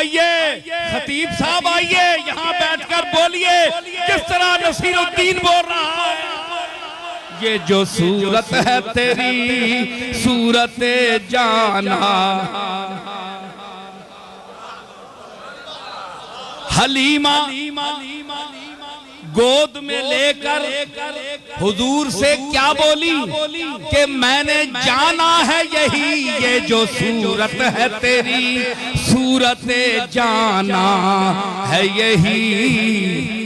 आइए खतीब साहब, आइए यहाँ बैठकर बोलिए किस तरह नसीरुद्दीन बोल रहा है। ये जो सूरत है तेरी सूरत जाना, हलीमा गोद में लेकर हुजूर से क्या बोली कि मैंने जाना है यही, ये जो सूरत है तेरी सूरत जाना है यही।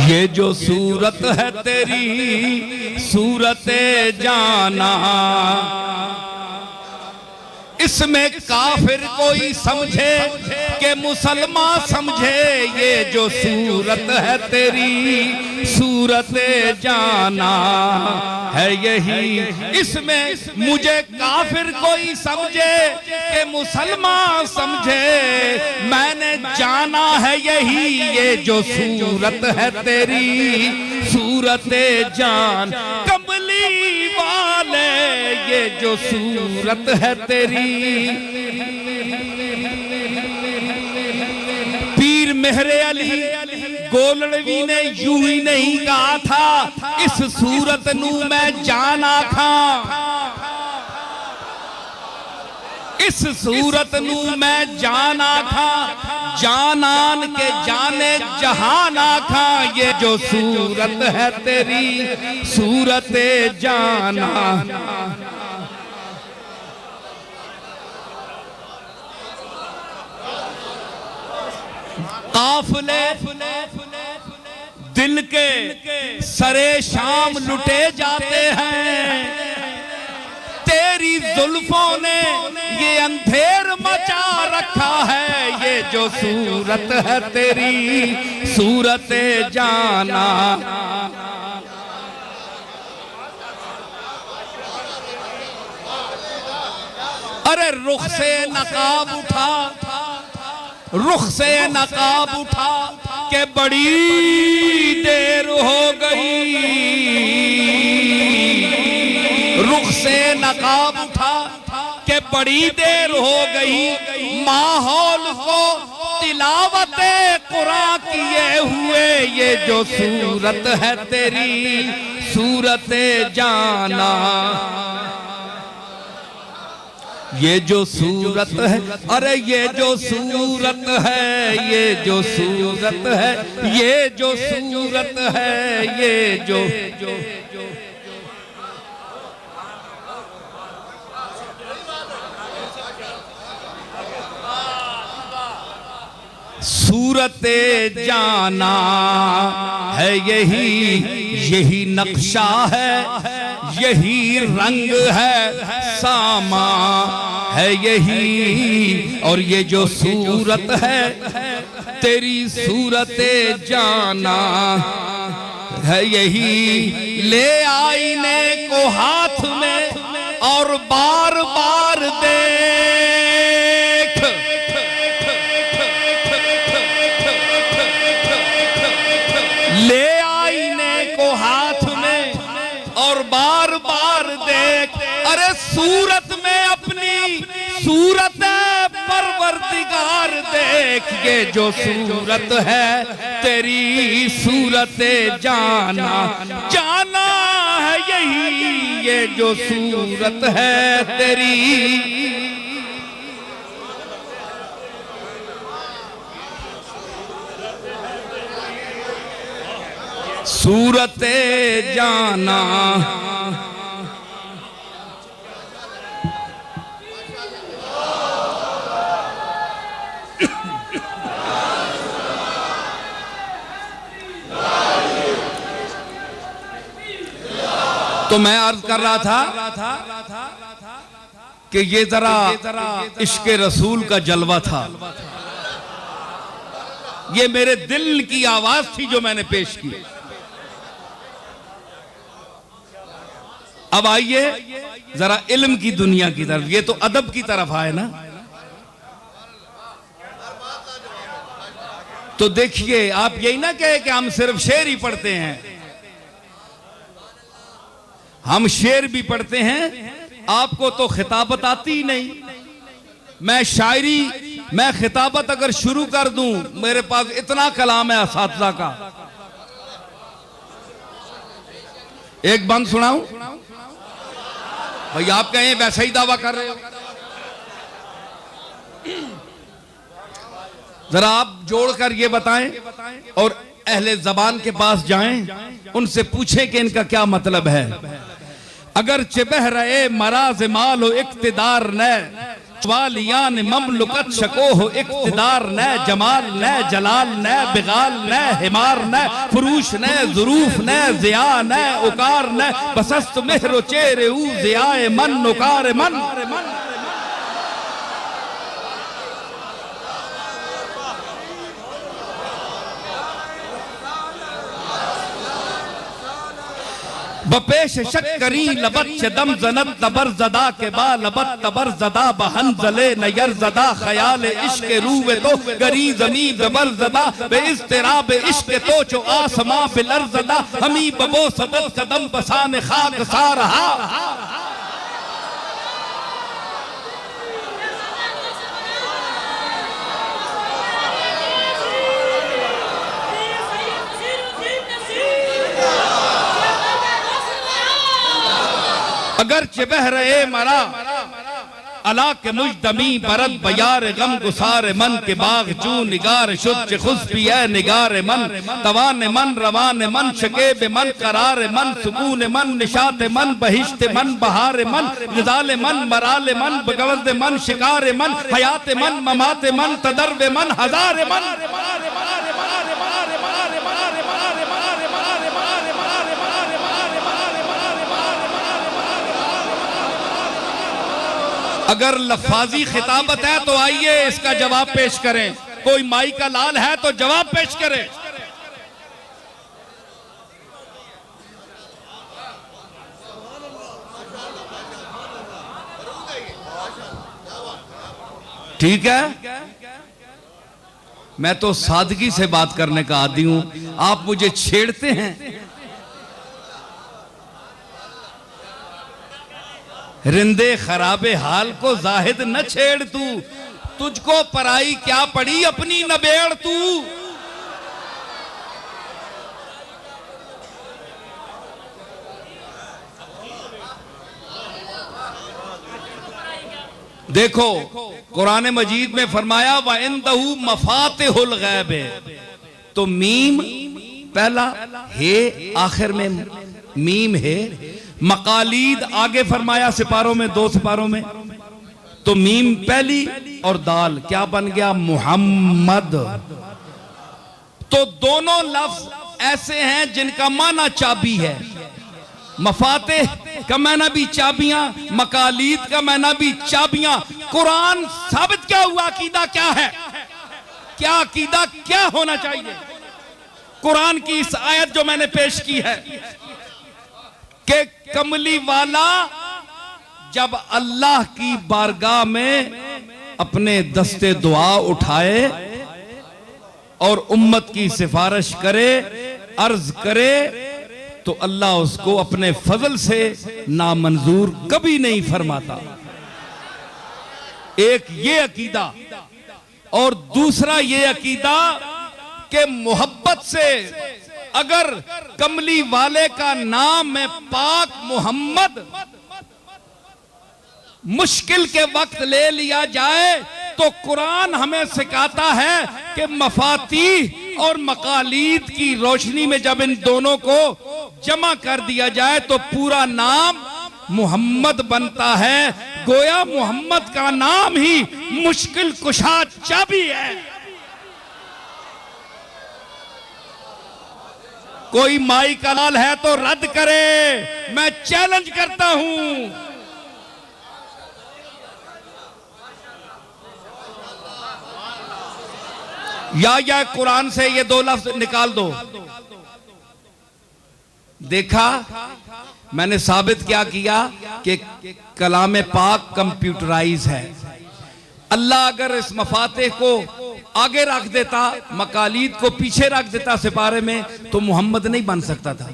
ये जो सूरत है तेरी सूरत जाना, इसमें काफिर कोई समझे कि मुसलमान समझे। ये जो सूरत है तेरी सूरत जाना है यही, इसमें मुझे काफिर कोई समझे कि मुसलमान समझे। मैंने जाना है यही, ये जो सूरत है तेरी सूरत जान। कमली वाले ये जो सूरत है तेरी, पीर मेहरे अली गोलड़वी ने यूं ही नहीं कहा था, इस सूरत नू मैं जाना खा, इस सूरत नू मैं जाना खा, जानान के जाने जहाना खा। ये जो सूरत है तेरी सूरत जाना, काफले दिल के सरे शाम लुटे जाते हैं, तेरी जुल्फों ने ये अंधेर मचा रखा है। ये जो सूरत है तेरी सूरत जाना, अरे रुख से नकाब उठा, रुख से नकाब उठा के बड़ी देर हो गई, रुख से नकाब उठा के बड़ी देर हो गई। माहौल को तिलावते कुरान किए हुए, ये जो सूरत है तेरी सूरत जाना, ये जो सूरत है, अरे ये जो सूरत है, ये जो सूरत है, ये जो सूरत है, ये जो सूरत जाना है यही, यही नक्शा है, यही रंग है, सामा है यही। और ये जो सूरत है तेरी सूरत जाना है यही। ले आईने को हाथ में और बार बार देख, ले आईने को हाथ में और बार बार देख। अरे सूरत में अपनी सूरत परवरदिगार देख, ये जो सूरत है तेरी सूरत जाना, जाना है यही। ये जो सूरत है तेरी सूरत जाना, तो मैं अर्ज कर रहा था कि ये जरा इश्क़ रसूल का जलवा था, ये मेरे दिल की आवाज थी जो मैंने पेश की। अब आइए जरा इल्म की दुनिया की तरफ, ये तो अदब की तरफ आए ना। तो देखिए, आप यही ना कहे कि हम सिर्फ शेर ही पढ़ते हैं, हम शेर भी पढ़ते हैं। आपको तो खिताबत आती ही नहीं। मैं शायरी, मैं खिताबत अगर शुरू कर दूं, मेरे पास इतना कलाम है असातिज़ा का। एक बंद सुनाऊं भाई? आप कहें वैसा ही दावा कर रहे हो। जरा आप जोड़कर ये बताएं और अहले जबान के पास जाएं, उनसे पूछें कि इनका क्या मतलब है। अगर चिबह रहे मराज मालो इक्तिदार न वालियान ममलुकत शको हो इक्तिदार न जमाल न जलाल न बिगाल न हिमार न फरूश न जुरूफ न जिया न उकार न बसस्त मेहरो चेरे ऊ जियाए मन उकार मन। बपेश शक्करी लबत चदम जनत तबर जदा के बा लबत तबर जदा बहन जले नयर जदा ख्याल इश्क रूवे तो गरी जमी बबर जदा बे इस्तिराब इश्क तो जो आसमां बिलर जदा हमी बबो सदत कदम बसान खाक सा रहा। अगर चिबह रहे मरा अला के मुजदमी बरद बयार गम गुसार मन के बाग चू निगार शुद्ध खुशबी है निगार मन तवान मन रवान मन शकेब मन करार मन सुकून मन निशात मन बहिश्त मन बहार मन निजाल मन मराल मन बगवद मन शिकार मन हयात मन ममात मन तदर्व मन हजार मन। अगर लफाजी खिताबत है तो आइए इसका जवाब पेश करें। कोई माई का लाल है तो जवाब पेश करें। ठीक है, मैं तो सादगी से बात करने का आदी हूं, आप मुझे छेड़ते हैं। रिंदे खराबे हाल को जाहिद न छेड़ तू, तुझको पराई क्या पड़ी अपनी नबेड़ तू। देखो कुरान मजीद में फरमाया व इंदहू मफातिहुल गैब, तो मीम पहला है, आखिर में मीम है। मकालीद आगे फरमाया सिपारों में, 2 सिपारों में, तो मीम पहली और दाल क्या बन गया? मुहम्मद। तो दोनों लफ्ज ऐसे हैं जिनका माना चाबी है। मफाते का माना भी चाबियां, मकालीद का माना भी चाबियां। कुरान साबित क्या हुआ? अकीदा क्या है? क्या अकीदा क्या होना चाहिए? कुरान की इस आयत जो मैंने पेश की है कि कमली वाला जब अल्लाह की बारगाह में अपने दस्ते दुआ उठाए और उम्मत की सिफारिश करे, अर्ज करे, तो अल्लाह उसको अपने फजल से नामंजूर कभी नहीं फरमाता। एक ये अकीदा, और दूसरा ये अकीदा कि मोहब्बत से अगर कमली वाले का नाम है पाक मोहम्मद, मुश्किल के वक्त ले लिया जाए तो कुरान हमें सिखाता है कि मफाती और मकालीद की रोशनी में जब इन दोनों को जमा कर दिया जाए तो पूरा नाम मोहम्मद बनता है। गोया मोहम्मद का नाम ही मुश्किल कुशा चाबी है। कोई माई का लाल है तो रद्द करे, मैं चैलेंज करता हूं। या कुरान से ये 2 लफ्ज निकाल दो। देखा, मैंने साबित क्या किया कि कलाम पाक कंप्यूटराइज है। अल्लाह अगर इस मफाते को आगे रख देता, मकालीद को पीछे रख देता सिपारे में, तो मोहम्मद नहीं बन सकता था।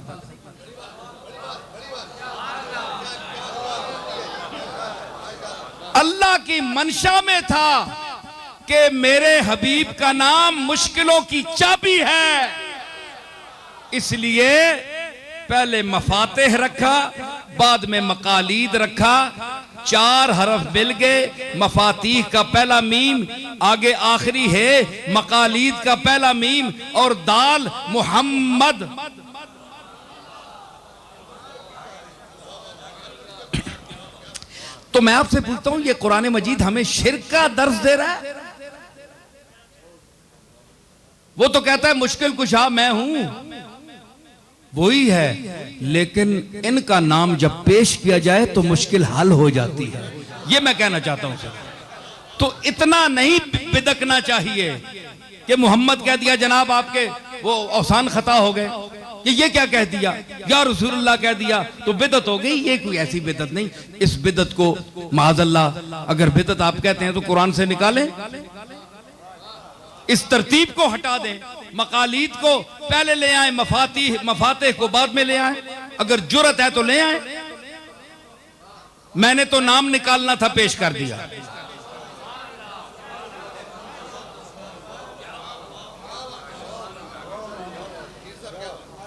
अल्लाह की मंशा में था कि मेरे हबीब का नाम मुश्किलों की चाबी है, इसलिए पहले मफातेह रखा, बाद में मकालीद रखा। 4 हरफ मिल गए। मफातीह का पहला मीम, आगे आखिरी है मकालीद का पहला मीम, और दाल मुहम्मद। तो मैं आपसे पूछता हूं, ये कुरान मजीद हमें शिर्क का दर्ज दे रहा है? वो तो कहता है मुश्किल कुशा मैं हूं, वही है, लेकिन इनका नाम जब पेश किया जाए तो मुश्किल हल हो जाती है। ये मैं कहना चाहता हूं सर। तो इतना नहीं बिदकना चाहिए कि मोहम्मद कह दिया जनाब आपके वो औसान खता हो गए, ये क्या कह दिया, या रसूलुल्लाह कह दिया तो बिदत हो गई। ये कोई ऐसी बिदत नहीं। इस बिदत को माज़अल्लाह, अगर बिदत आप कहते हैं तो कुरान से निकालें, इस तरतीब को हटा दें, मकालीद को पहले ले आए, मफाते को बाद में ले आए। अगर जुर्रत है तो ले आए। मैंने तो नाम निकालना था, पेश कर दिया।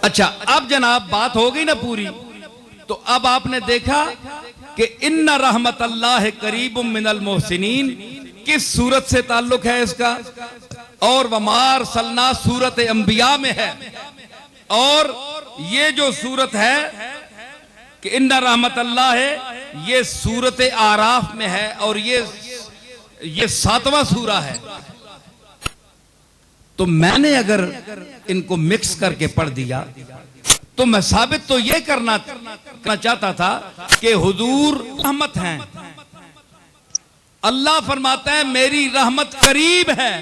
अच्छा, अब जनाब बात हो गई ना पूरी, तो अब आपने देखा कि इन्ना रहमतल्लाह करीबुम मिनल मोहसिनीन किस सूरत से ताल्लुक है इसका, और वमार सलना सूरत अंबिया में है। और ये जो सूरत है कि इन्ना रहमतल्लाह है, ये सूरत आराफ में है, और ये 7वां सूरा है। तो मैंने अगर इनको मिक्स करके पढ़ दिया तो मैं साबित तो ये करना चाहता था कि हुजूर रहमत हैं। अल्लाह फरमाता है मेरी रहमत करीब है।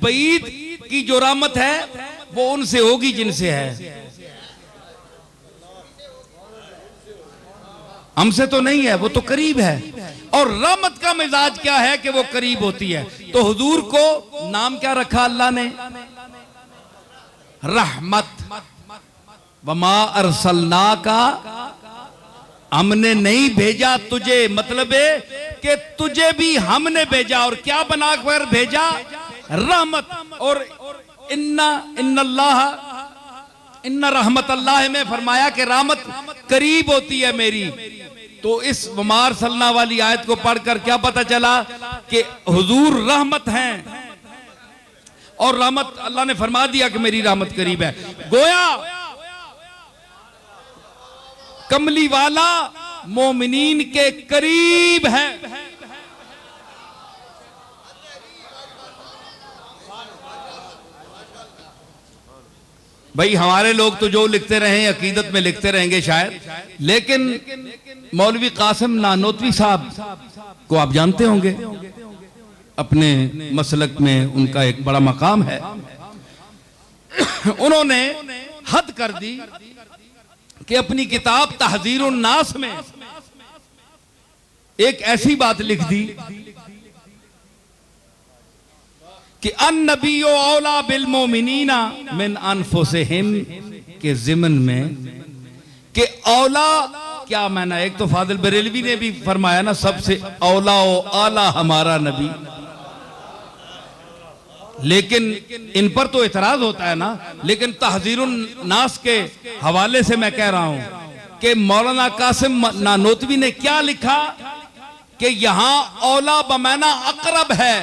बईद की जो रहमत है वो उनसे होगी जिनसे है, हमसे तो नहीं है, वो तो करीब है। और रहमत का मिजाज क्या है कि वो करीब होती है। तो हुजूर को नाम क्या रखा अल्लाह ने? रहमत। वमा अरसलना का, हमने नहीं भेजा तुझे, मतलब है कि तुझे भी हमने भेजा। और क्या बनाकर भेजा? रहमत। और इन्ना रहमत अल्लाह में फरमाया कि रहमत करीब होती है मेरी। तो इस वमार सलना वाली आयत को पढ़कर क्या पता चला कि हुजूर रहमत हैं, और रहमत अल्लाह ने फरमा दिया कि मेरी रहमत करीब है। गोया कमली वाला मोमिनीन के करीब है। भाई हमारे लोग तो जो लिखते रहे अकीदत में लिखते रहेंगे शायद, लेकिन मौलवी कासिम नानोतवी साहब को आप जानते होंगे, अपने मसलक में उनका एक बड़ा मकाम है। उन्होंने हद कर दी कि अपनी किताब तहजीरुन नास में एक ऐसी बात लिख दी कि अन्नबियो औला बिल मोमिनीना मिन अनफुसिहिम के ज़िमन में कि औला क्या माना। एक तो फादिल बरेलवी ने भी फरमाया ना, सबसे औला ओ आला हमारा नबी। लेकिन इन पर तो इतराज होता है ना। लेकिन तहजीरुन नास के हवाले से मैं कह रहा हूं कि मौलाना कासिम नानोतवी ने क्या लिखा कि यहां औला बमाना अकरब है।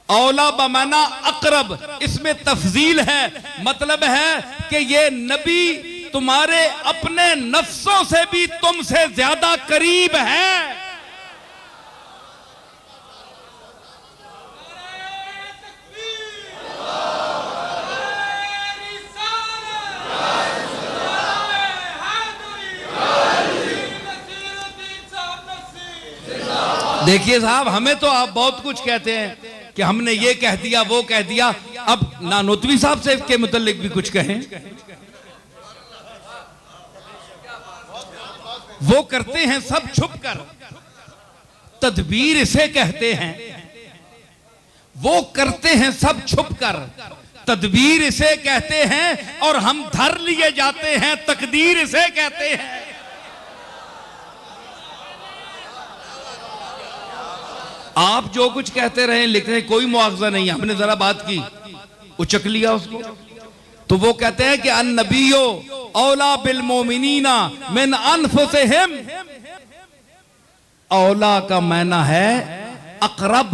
औला बमाना अकरब, इसमें तफजील है। मतलब है कि ये नबी तुम्हारे अपने नफ्सों से भी तुमसे ज्यादा करीब है। देखिए साहब, हमें तो आप बहुत कुछ कहते हैं कि हमने ये कह दिया वो कह दिया। अब नानोतवी साहब से के मुतालिक भी कुछ कहें। वो करते हैं सब छुप कर, तदबीर इसे कहते हैं। वो करते हैं सब छुप कर, तदबीर इसे कहते हैं, और हम धर लिए जाते हैं, तकदीर इसे कहते हैं। आप जो कुछ कहते रहे लिख रहे, कोई मुआवजा नहीं, हमने जरा बात की, उचक लिया उसको। तो वो कहते हैं कि अन्नबियो औला बिल मोमिनीना मिन अनफुसिहिम। औला का माना है अकरब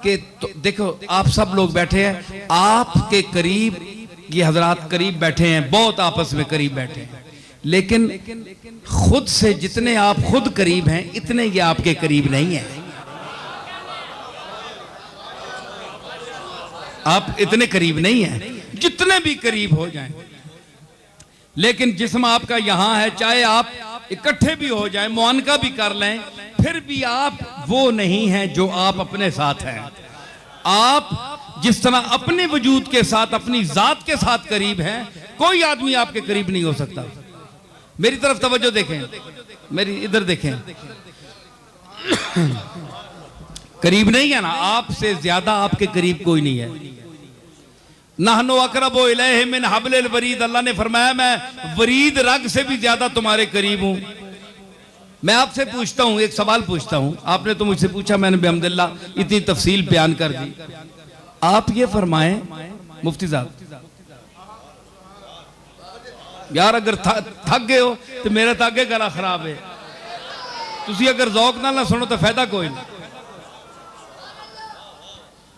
के। तो देखो आप सब लोग बैठे हैं, आपके करीब ये हजरात करीब बैठे हैं, बहुत आपस में करीब बैठे हैं, लेकिन खुद से जितने आप खुद करीब हैं इतने ये आपके करीब नहीं है। आप इतने करीब नहीं हैं, जितने भी करीब हो जाएं। लेकिन जिस्म आपका यहां है, चाहे आप इकट्ठे भी हो जाएं, मुआनका भी कर लें, फिर भी आप वो नहीं हैं जो आप अपने साथ हैं। आप जिस तरह अपने वजूद के साथ, अपनी जात के साथ करीब हैं, कोई आदमी आपके करीब नहीं हो सकता। मेरी तरफ तवज्जो देखें, मेरी इधर देखें, करीब नहीं है ना, आपसे ज्यादा आपके करीब कोई नहीं है। नहनो अकरबो इलैहि मिन हब्लिल वरीद, अल्लाह ने फरमाया मैं वरीद रग से भी ज्यादा तुम्हारे करीब हूं। मैं आपसे पूछता हूं, एक सवाल पूछता हूं, आपने तो मुझसे पूछा, मैंने बिहम्दिल्लाह इतनी तफसील बयान कर दी। आप ये फरमाएं मुफ्ती साहब, यार अगर थक गए हो तो मेरा तो आगे गला खराब है, तुसी अगर जौक ना सुनो तो फायदा कोई नहीं।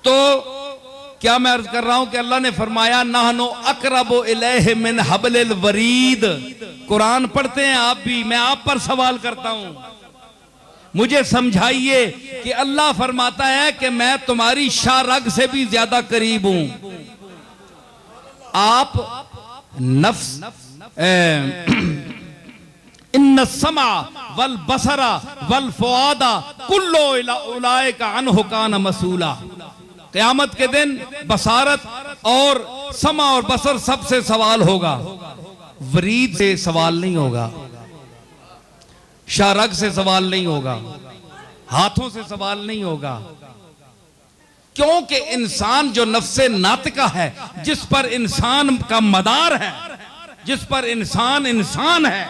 तो क्या मैं अर्ज कर रहा हूं कि अल्लाह ने फरमाया नहनो अकरबो इलैहि मिन हब्लिल वरीद। कुरान पढ़ते हैं आप भी, मैं आप पर सवाल करता हूं, मुझे समझाइए कि अल्लाह फरमाता है कि मैं तुम्हारी शारग से भी ज्यादा करीब हूं। आप नफ्स इन्न समा वल बसरा वल फुआदा कुल्लो उलाइका अन्हु कान मसूला। क़यामत के दिन बसारत और समा और बसर सबसे सवाल होगा, वरीद से सवाल नहीं होगा, शारग से सवाल नहीं होगा, हाथों से सवाल नहीं होगा। क्योंकि इंसान जो नफ्से नातिका है, जिस पर इंसान का मदार है, जिस पर इंसान इंसान है,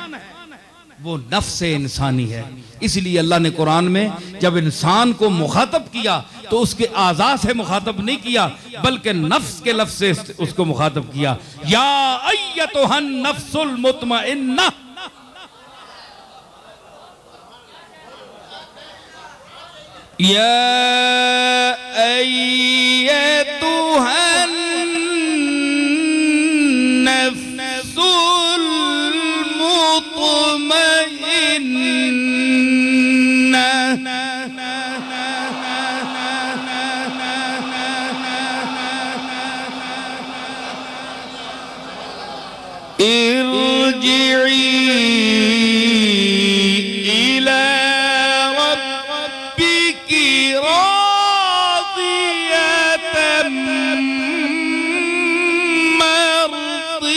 वो नफ्से इंसानी है। इसलिए अल्लाह ने कुरान में जब इंसान को मुखातब किया तो उसके आज़ा से मुखातब नहीं किया, बल्कि नफ्स के लफ्ज़ से उसको मुखातब किया। या अय्यतुहन नफ्सुल मुतमइन्ना, या अय्यतुहन नफ्सुल मुतमइन्ना इरजिई इला रब्बिकी रादियतम मर्दिया।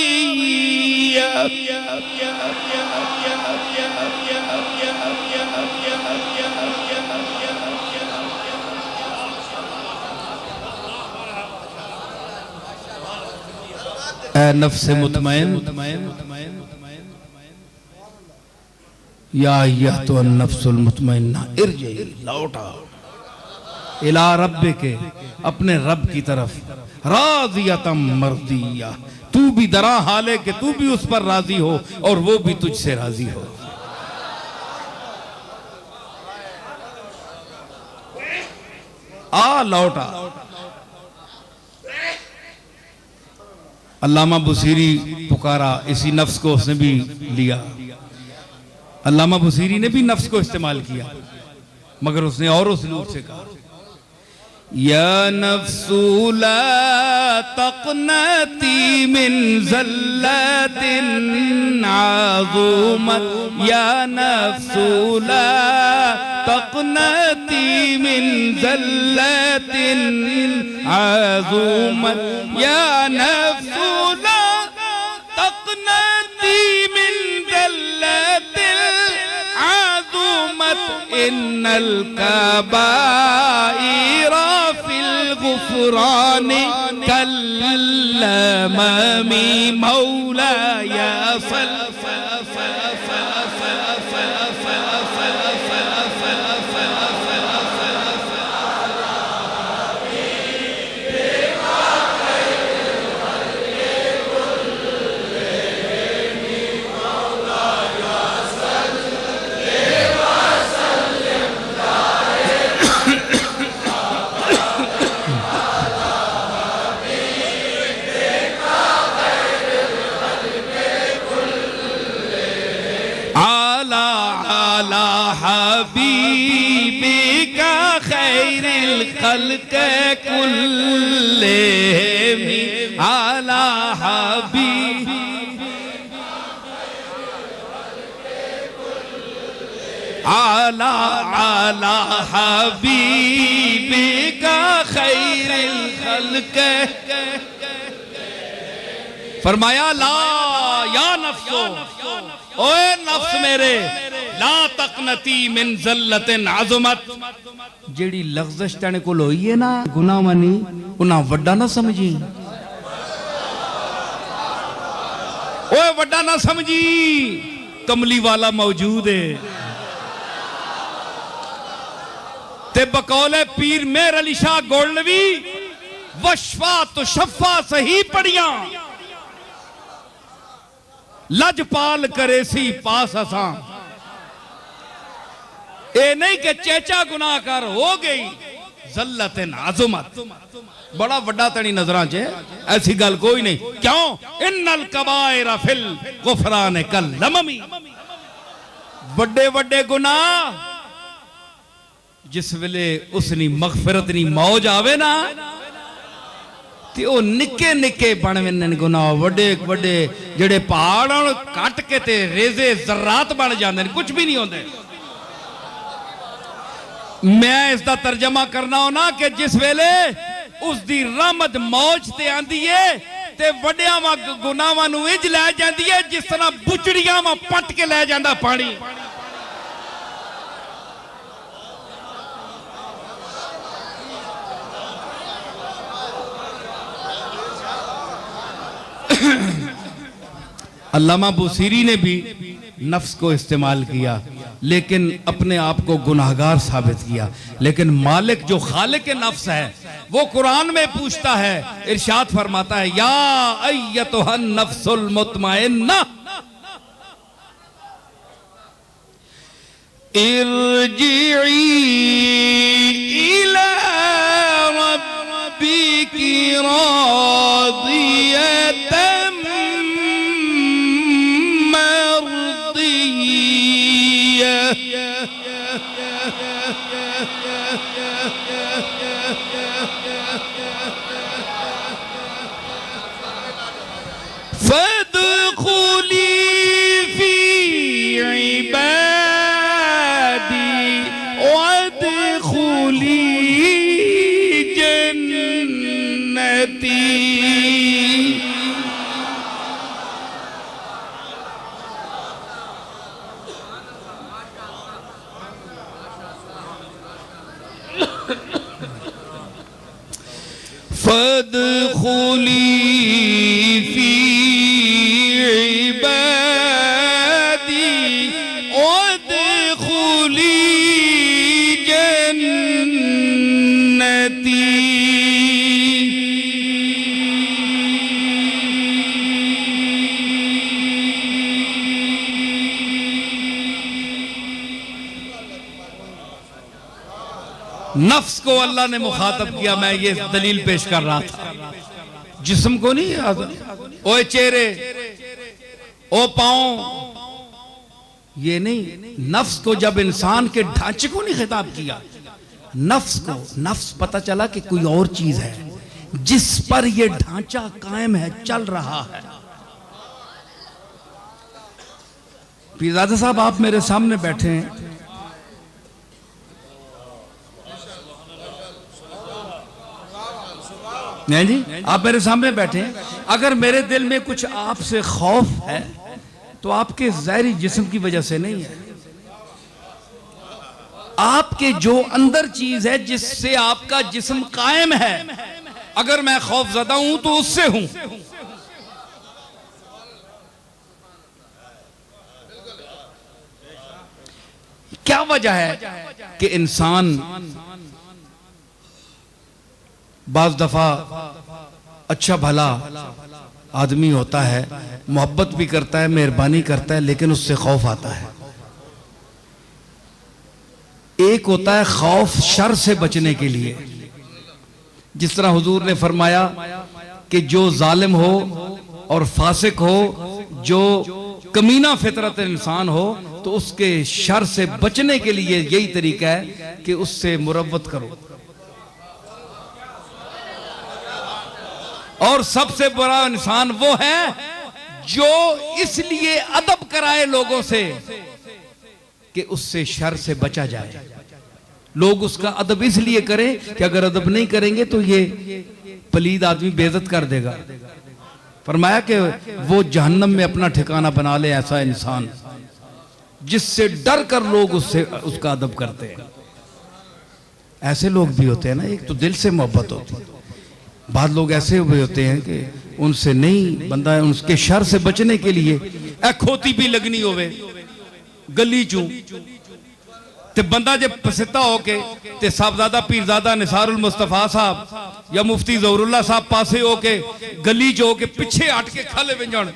नफ्स मुतमइन या तो नफ्सुल मुतमइन्ना इरजी, लौटा इला रब्बे के, अपने रब की तरफ, राज़ियतम मर्दिया, तू भी दरा हाले कि तू भी उस पर राजी हो और वो भी तुझसे राजी हो। आ लौटा। अल्लामा बुसीरी पुकारा, इसी नफ्स को उसने भी लिया। अल्लामा बुसीरी ने भी नफ्स को इस्तेमाल किया, मगर उसने और उसलूब से कहा, या नफ्सु ला तक़नती मिन ज़ल्लतिन आज़ुमत, या नफ्सु ला तक़नती मिन ज़ल्लतिन आज़ुमत, या नफ्सु ला तक़नती मिन ज़ल्लतिन इन्नल कबाइरा फिल गुफरानी कल्लममी मौलाया हबीबिका खैरिल खल्क कुल्लेहिम आला हबीबिका खैरिल खल्क। फरमाया ला या नफ्सो, ओए नफ्स मेरे, ला तकनती मिन ज़ल्लतिन अज़मत, जेड़ी लग़ज़श तेरे कोल होई है ना गुनाह मनी, उन्हां वड्डा ना समझी। ओए वड्डा ना समझी, कमली वाला मौजूद है। ते बकौले पीर मेहर अली शाह गोल्डवी वशफा तो शफा सही पढ़िया, लजपाल करे सी पास असां। ए नहीं कि चेचा गुनाहगार हो गई, ज़ल्लतिन अज़मत, बड़ा वड्डा तनी नजरां च, ऐसी गल कोई नहीं। क्यों? इन्नल कबाइरा फिल गुफरान कल्लममी, बड़े बड़े गुनाह जिस वेले उसनी मगफिरत नी मौज आवे ना, ते ओ निके निके बन वेंदे गुनाह, वड्डे वड्डे जेड़े पहाड़ कट के ते रेजे जर्रात बन जांदे, कुछ भी नहीं होंदे। मैं इसका तर्जमा करना हो ना कि जिस वेले उसकी रहमत मौज ते आंदी है ते वड्डियां वा गुनाहां नूं इंज लै जांदी है जिस तरह बुचड़ियां वा पट के लै जांदा पानी। अल्लामा बुसीरी ने भी नफ्स को इस्तेमाल किया, लेकिन अपने आप को गुनाहगार साबित किया। लेकिन मालिक जो खालिक नफ्स है वो कुरान में पूछता है, इरशाद फरमाता है, या अय्यतुहन नफ्सुल मुतमइन्ना इरजिई इला रब्बिकी रादियतन फदखुली फी इबादी वदखुली जन्नती। फदखुली फी इबादी वदखुली जन्नती। नफ्स को अल्लाह ने मुखातब किया। मैं ये दलील पेश कर रहा था, जिस्म को नहीं, ओए चेहरे, ओ पाँव, ये नहीं, नफ्स को। जब इंसान के ढांचे को नहीं खिताब किया, नफ्स को। नफ्स पता चला कि कोई और चीज है जिस पर ये ढांचा कायम है, चल रहा है। पीरजादा साहब आप मेरे सामने बैठे हैं, नहीं जी, आप मेरे सामने बैठे हैं। अगर मेरे दिल में कुछ आपसे खौफ है तो आपके ज़ाहिरी जिस्म की वजह से नहीं है। आपके जो अंदर चीज है जिससे आपका जिस्म कायम है, अगर मैं खौफजदा हूं तो उससे हूं। क्या वजह है कि इंसान बाज दफा अच्छा भला आदमी होता है, मोहब्बत भी करता है, मेहरबानी करता है, लेकिन उससे खौफ आता है। एक होता है खौफ शर से बचने के लिए, जिस तरह हुजूर ने फरमाया कि जो जालिम हो और फासिक हो, जो कमीना फितरत इंसान हो, तो उसके शर से बचने के लिए यही तरीका है कि उससे मुरव्वत करो। और सबसे बड़ा इंसान वो है जो इसलिए अदब कराए लोगों से कि उससे शर से बचा जाए। लोग उसका अदब इसलिए करें कि अगर अदब नहीं करेंगे तो ये पलीद आदमी बेइज्जत कर देगा। फरमाया कि वो जहन्नम में अपना ठिकाना बना ले ऐसा इंसान जिससे डर कर लोग उससे उसका अदब करते हैं। ऐसे लोग भी होते हैं ना, एक तो दिल से मोहब्बत होती है, बाद लोग ऐसे भी होते हैं कि उनसे नहीं बंदा, उनके शर से बचने के लिए खोती भी लगनी होवे गली चू ते बंदा जे पसिता होके ते साहबजादा पीरजादा निसारुल मुस्तफा साहब या मुफ्ती ज़हरुल्लाह साहब पासे होके गली च होके पीछे हट के खाले वंजण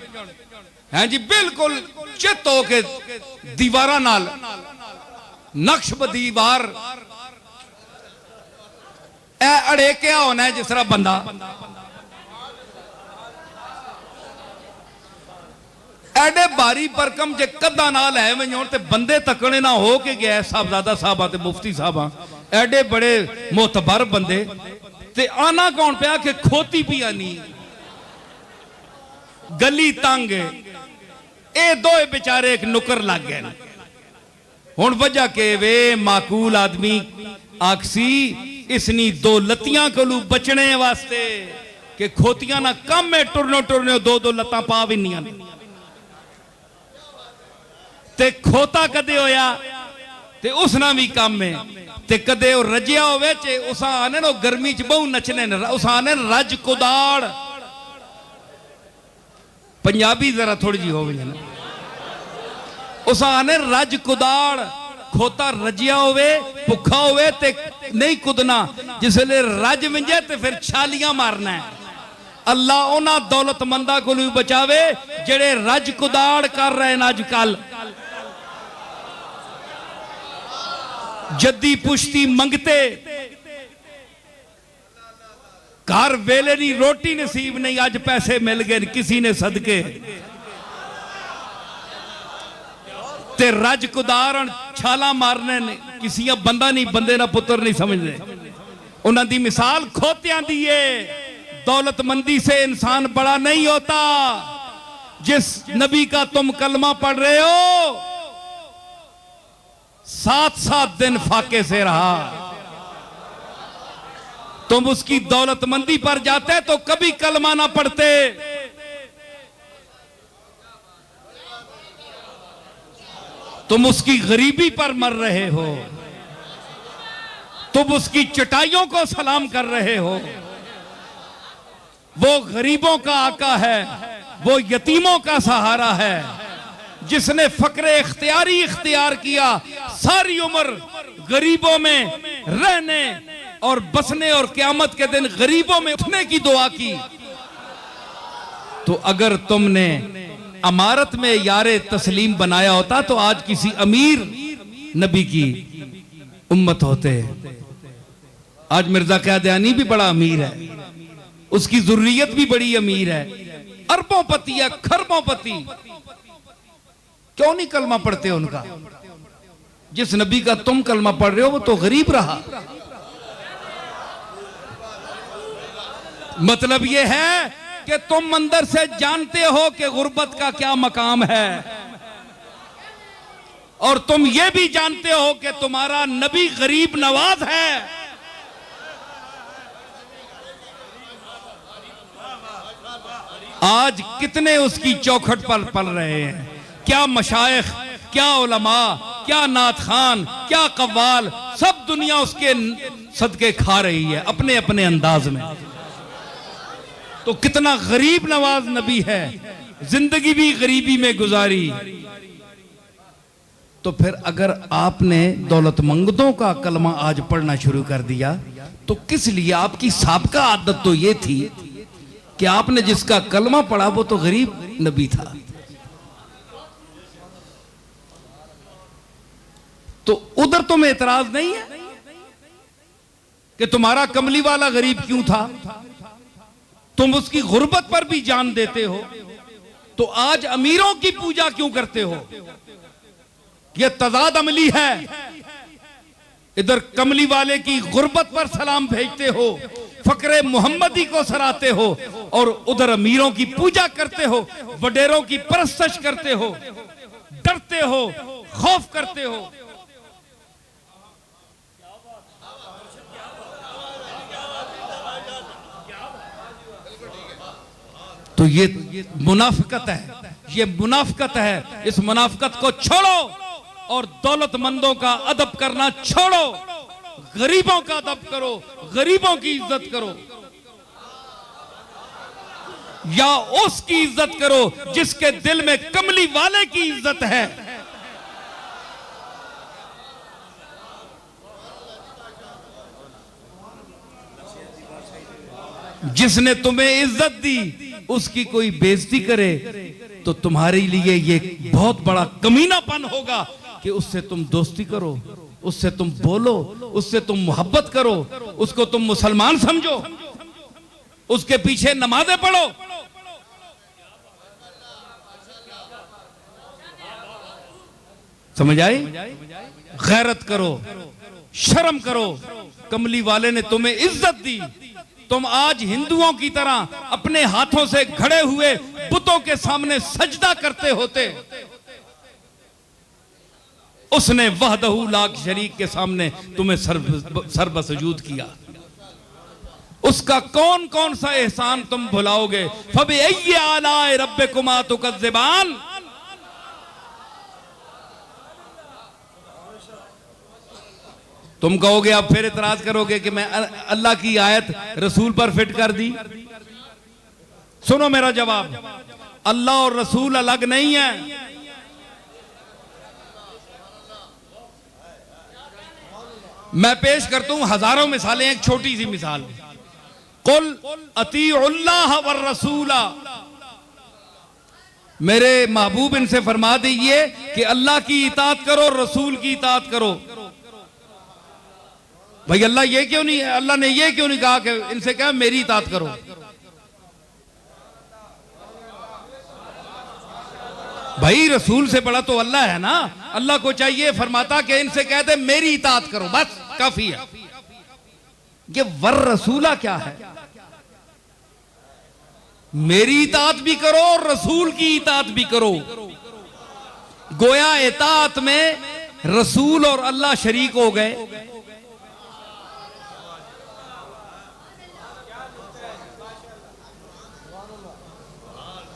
हैं जी, बिल्कुल चित होके दीवारा नाल नक्श ब दीवार अड़े क्या होना है। जिस तरह बंदा एडे बारी परकम जे कदा नाल है वंजोण ते बंदे तकने ना हो के गया साहबजादा साहबा ते मुफ्ती साहबा एडे बड़े मोतबर बंदे ते आना कौन पिया कि खोती पिया नी गली तंग ए दो बेचारे एक नुकर लग गए। हुण वजह के वे माकूल आदमी आखसी इसनी दो लत्तियां कोलू बचने वास्ते कि खोतियां ना कम है टुरनो टुरने दो दो लत्तां पा भी नहीं ते खोता कदे होया ते उसना भी कम है ते कदे वो रजिया होवे चे उस आने नो गर्मी च बहु नचने उस आने रज कुदाड़ पंजाबी जरा थोड़ी जी हो गई उस आने रज कुदाड़ खोता रजिया होवे भुखा होवे ते नहीं कुदना जिसले रज विंजे ते फिर छालियां मारना है। अल्लाह उन्हां दौलतमंदा को भी बचावे जेड़े रज कुदाड़ कर रहे हैं अजकल, जद्दी पुश्ती मंगते घर वेले नहीं रोटी नसीब नहीं, अज पैसे मिल गए किसी ने सदके ते रज कुदार छाला मारने ने किसी बंदा नहीं बंदे ना पुत्र नहीं समझते। उन्हां दी मिसाल खोतियां दी है। दौलतमंदी से इंसान बड़ा नहीं होता। जिस नबी का तुम कलमा पढ़ रहे हो 7-7 दिन फाके से रहा, तुम उसकी दौलतमंदी पर जाते तो कभी कलमा ना पढ़ते। तुम उसकी गरीबी पर मर रहे हो, तुम उसकी चटाइयों को सलाम कर रहे हो। वो गरीबों का आका है, वो यतीमों का सहारा है, जिसने फक्रे इख्तियारी इख्तियार किया, सारी उम्र गरीबों में रहने और बसने और क़यामत के दिन गरीबों में उठने की दुआ की। तो अगर तुमने अमारत में यारे तस्लीम बनाया होता तो आज किसी अमीर नबी की उम्मत होते। आज मिर्जा क़यादयानी भी बड़ा अमीर है, उसकी ज़ुर्रियत भी बड़ी अमीर है, अरबों पति है, खरबों पति। क्यों नहीं कलमा पढ़ते उनका? जिस नबी का तुम कलमा पढ़ रहे हो वो तो गरीब रहा। मतलब ये है कि तुम अंदर से जानते हो कि गुर्बत का क्या मकाम है, और तुम ये भी जानते हो कि तुम्हारा नबी गरीब नवाज है। आज कितने उसकी चौखट पर पल रहे हैं, क्या मशाइख, क्या उलमा, क्या नात खान, क्या कव्वाल, सब दुनिया उसके सदके खा रही है अपने अपने अंदाज में। तो कितना गरीब नवाज नबी है, जिंदगी भी गरीबी में गुजारी। तो फिर अगर आपने दौलतमंदों का कलमा आज पढ़ना शुरू कर दिया तो किस लिए? आपकी साबका आदत तो ये थी कि आपने जिसका कलमा पढ़ा वो तो गरीब नबी था। तो उधर तुम्हें एतराज नहीं है कि तुम्हारा कमली वाला गरीब क्यों था? तुम उसकी गुर्बत पर भी जान देते हो। तो आज अमीरों की पूजा क्यों करते हो? यह तजाद अमली है। इधर कमली वाले की गुर्बत पर सलाम भेजते हो, फकरे मोहम्मदी को सराहते हो, और उधर अमीरों की पूजा करते हो, वडेरों की परस्तश करते हो, डरते हो, खौफ करते हो। तो ये मुनाफिकत है, ये मुनाफिकत है। इस मुनाफिकत को छोड़ो और दौलतमंदों का अदब करना छोड़ो, गरीबों का अदब करो, गरीबों की इज्जत करो, या उसकी इज्जत करो जिसके दिल में कमली वाले की इज्जत है। जिसने तुम्हें इज्जत दी उसकी कोई बेइज्जती करे तो तुम्हारे लिए ये बहुत बड़ा कमीनापन होगा कि उससे तुम दोस्ती करो, उससे तुम बोलो, उससे तुम मोहब्बत करो, उसको तुम मुसलमान समझो, उसके पीछे नमाजें पढ़ो। समझ आई? गैरत करो, शर्म करो। कमली वाले ने तुम्हें इज्जत दी, तुम आज हिंदुओं की तरह अपने हाथों से घड़े हुए बुतों के सामने सजदा करते होते। उसने वहदहू लाख शरीक के सामने तुम्हें सर्वसजूद किया। उसका कौन कौन सा एहसान तुम भुलाओगे? फबिअय्यि आलाए रब्बिकुमा तुकज़्ज़िबान। तुम कहोगे, अब फिर इतराज करोगे कि मैं अल्लाह की आयत रसूल पर फिट कर दी। सुनो मेरा जवाब, अल्लाह और रसूल अलग नहीं है। मैं पेश करता हूं हजारों मिसालें, एक छोटी सी मिसाल। कुल अतीउल्लाह वर रसूला, मेरे महबूब इनसे फरमा दीजिए कि अल्लाह की इताअत करो, रसूल की इताअत करो। भाई अल्लाह ये क्यों नहीं, अल्लाह ने ये क्यों नहीं कहा कि इनसे कहा मेरी इताअत करो? भाई रसूल से बड़ा तो अल्लाह है ना। अल्लाह को चाहिए फरमाता कि इनसे कहते मेरी इताअत करो, बस काफी है। ये वर रसूला क्या है? मेरी इताअत भी करो और रसूल की इताअत भी करो। गोया इताअत में रसूल और अल्लाह शरीक हो गए।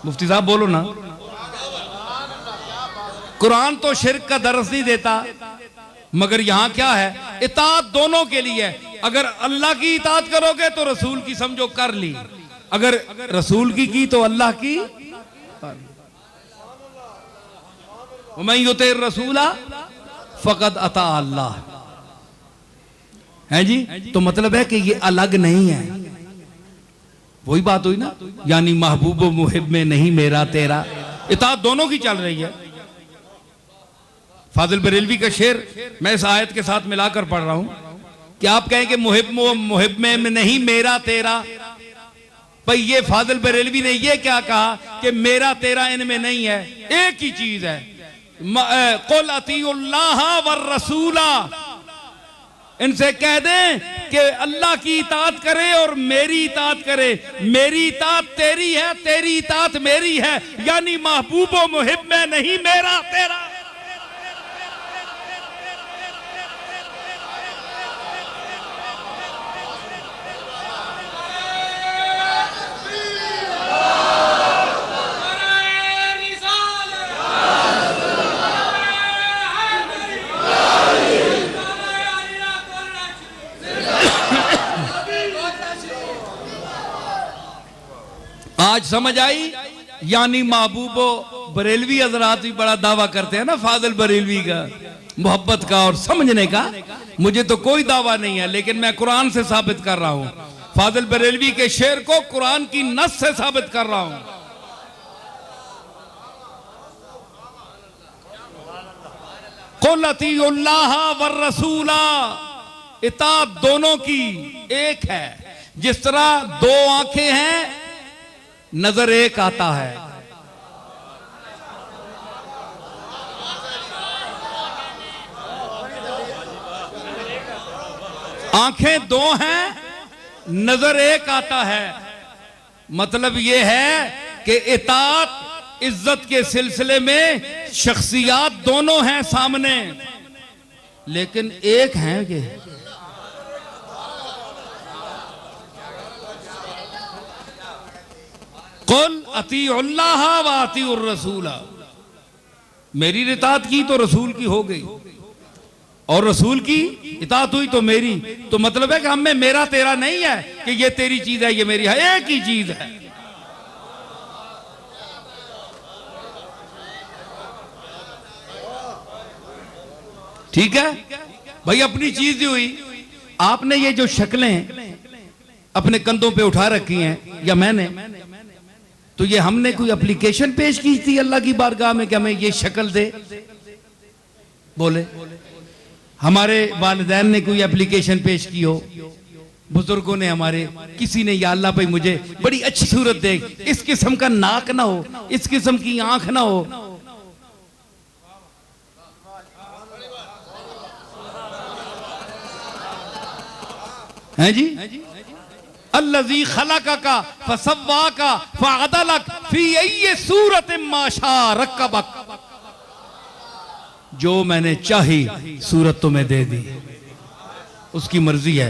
मुफ्ती साहब बोलो ना। कुरान तो शिर्क का दर्स नहीं देता, मगर यहां क्या है? इताअत दोनों के लिए है। अगर अल्लाह की इताअत करोगे तो रसूल की समझो कर ली, अगर रसूल की तो अल्लाह की। वमन युति रसूला फकद अता अल्लाह। है जी? तो मतलब है कि ये अलग नहीं है। वही बात हुई ना, यानी महबूब व मुहिब में नहीं मेरा तेरा। इताअत दोनों की चल रही है। फाजिल बरेलवी का शेर मैं इस आयत के साथ मिलाकर पढ़ रहा हूं कि आप कहें कि मुहिब में नहीं मेरा तेरा। भाई ये फाजिल बरेलवी ने ये क्या कहा कि मेरा तेरा इनमें नहीं है, एक ही चीज है। कुल अतीउल्लाह वर रसूला, इनसे कह दें कि अल्लाह की इताअत करे और मेरी इताअत करे। मेरी इताअत तेरी है, तेरी इताअत मेरी है, यानी महबूब व मुहिब में नहीं मेरा तेरा। आज समझ आई। यानी महबूबो बरेलवी हजरात भी बड़ा दावा करते हैं ना फाजिल बरेलवी का, मोहब्बत का और समझने का। मुझे तो कोई दावा नहीं है, लेकिन मैं कुरान से साबित कर रहा हूं, फाजिल बरेलवी के शेर को कुरान की नस से साबित कर रहा हूं। कुल अतीउल्लाह वर रसूला, इताअत दोनों की एक है। जिस तरह दो आंखें हैं, नजर एक आता है। आंखें दो हैं, नजर एक आता है। मतलब यह है कि इताअत इज्जत के सिलसिले में शख्सियात दोनों हैं सामने, लेकिन एक हैं कि कुल अतीउल्लाह व अतीउर रसूला, मेरी इताअत की तो रसूल की हो गई, और रसूल की इताअत हुई तो मेरी। तो मतलब है कि हम में मेरा तेरा नहीं है कि ये तेरी चीज है ये मेरी है, एक ही चीज है। ठीक है भाई, अपनी चीज हुई। आपने ये जो शक्लें अपने कंधों पे उठा रखी हैं या मैंने, तो ये हमने कोई एप्लीकेशन पेश की थी अल्लाह की बारगाह में कि हमें ये शक्ल दे? बोले हमारे वालिदैन ने कोई एप्लीकेशन पेश की हो, बुजुर्गों ने हमारे, किसी ने, या अल्लाह भाई मुझे बड़ी अच्छी सूरत दे, इस किस्म का नाक ना हो, इस किस्म की आंख ना हो। हैं जी? अल्लज़ी खलक़का फसव्वाका फ़अदलक फ़ी अय्यि सूरतिन मा शाअ रक्कबक, जो मैंने चाही सूरत तुम्हें दे दी, उसकी मर्जी है।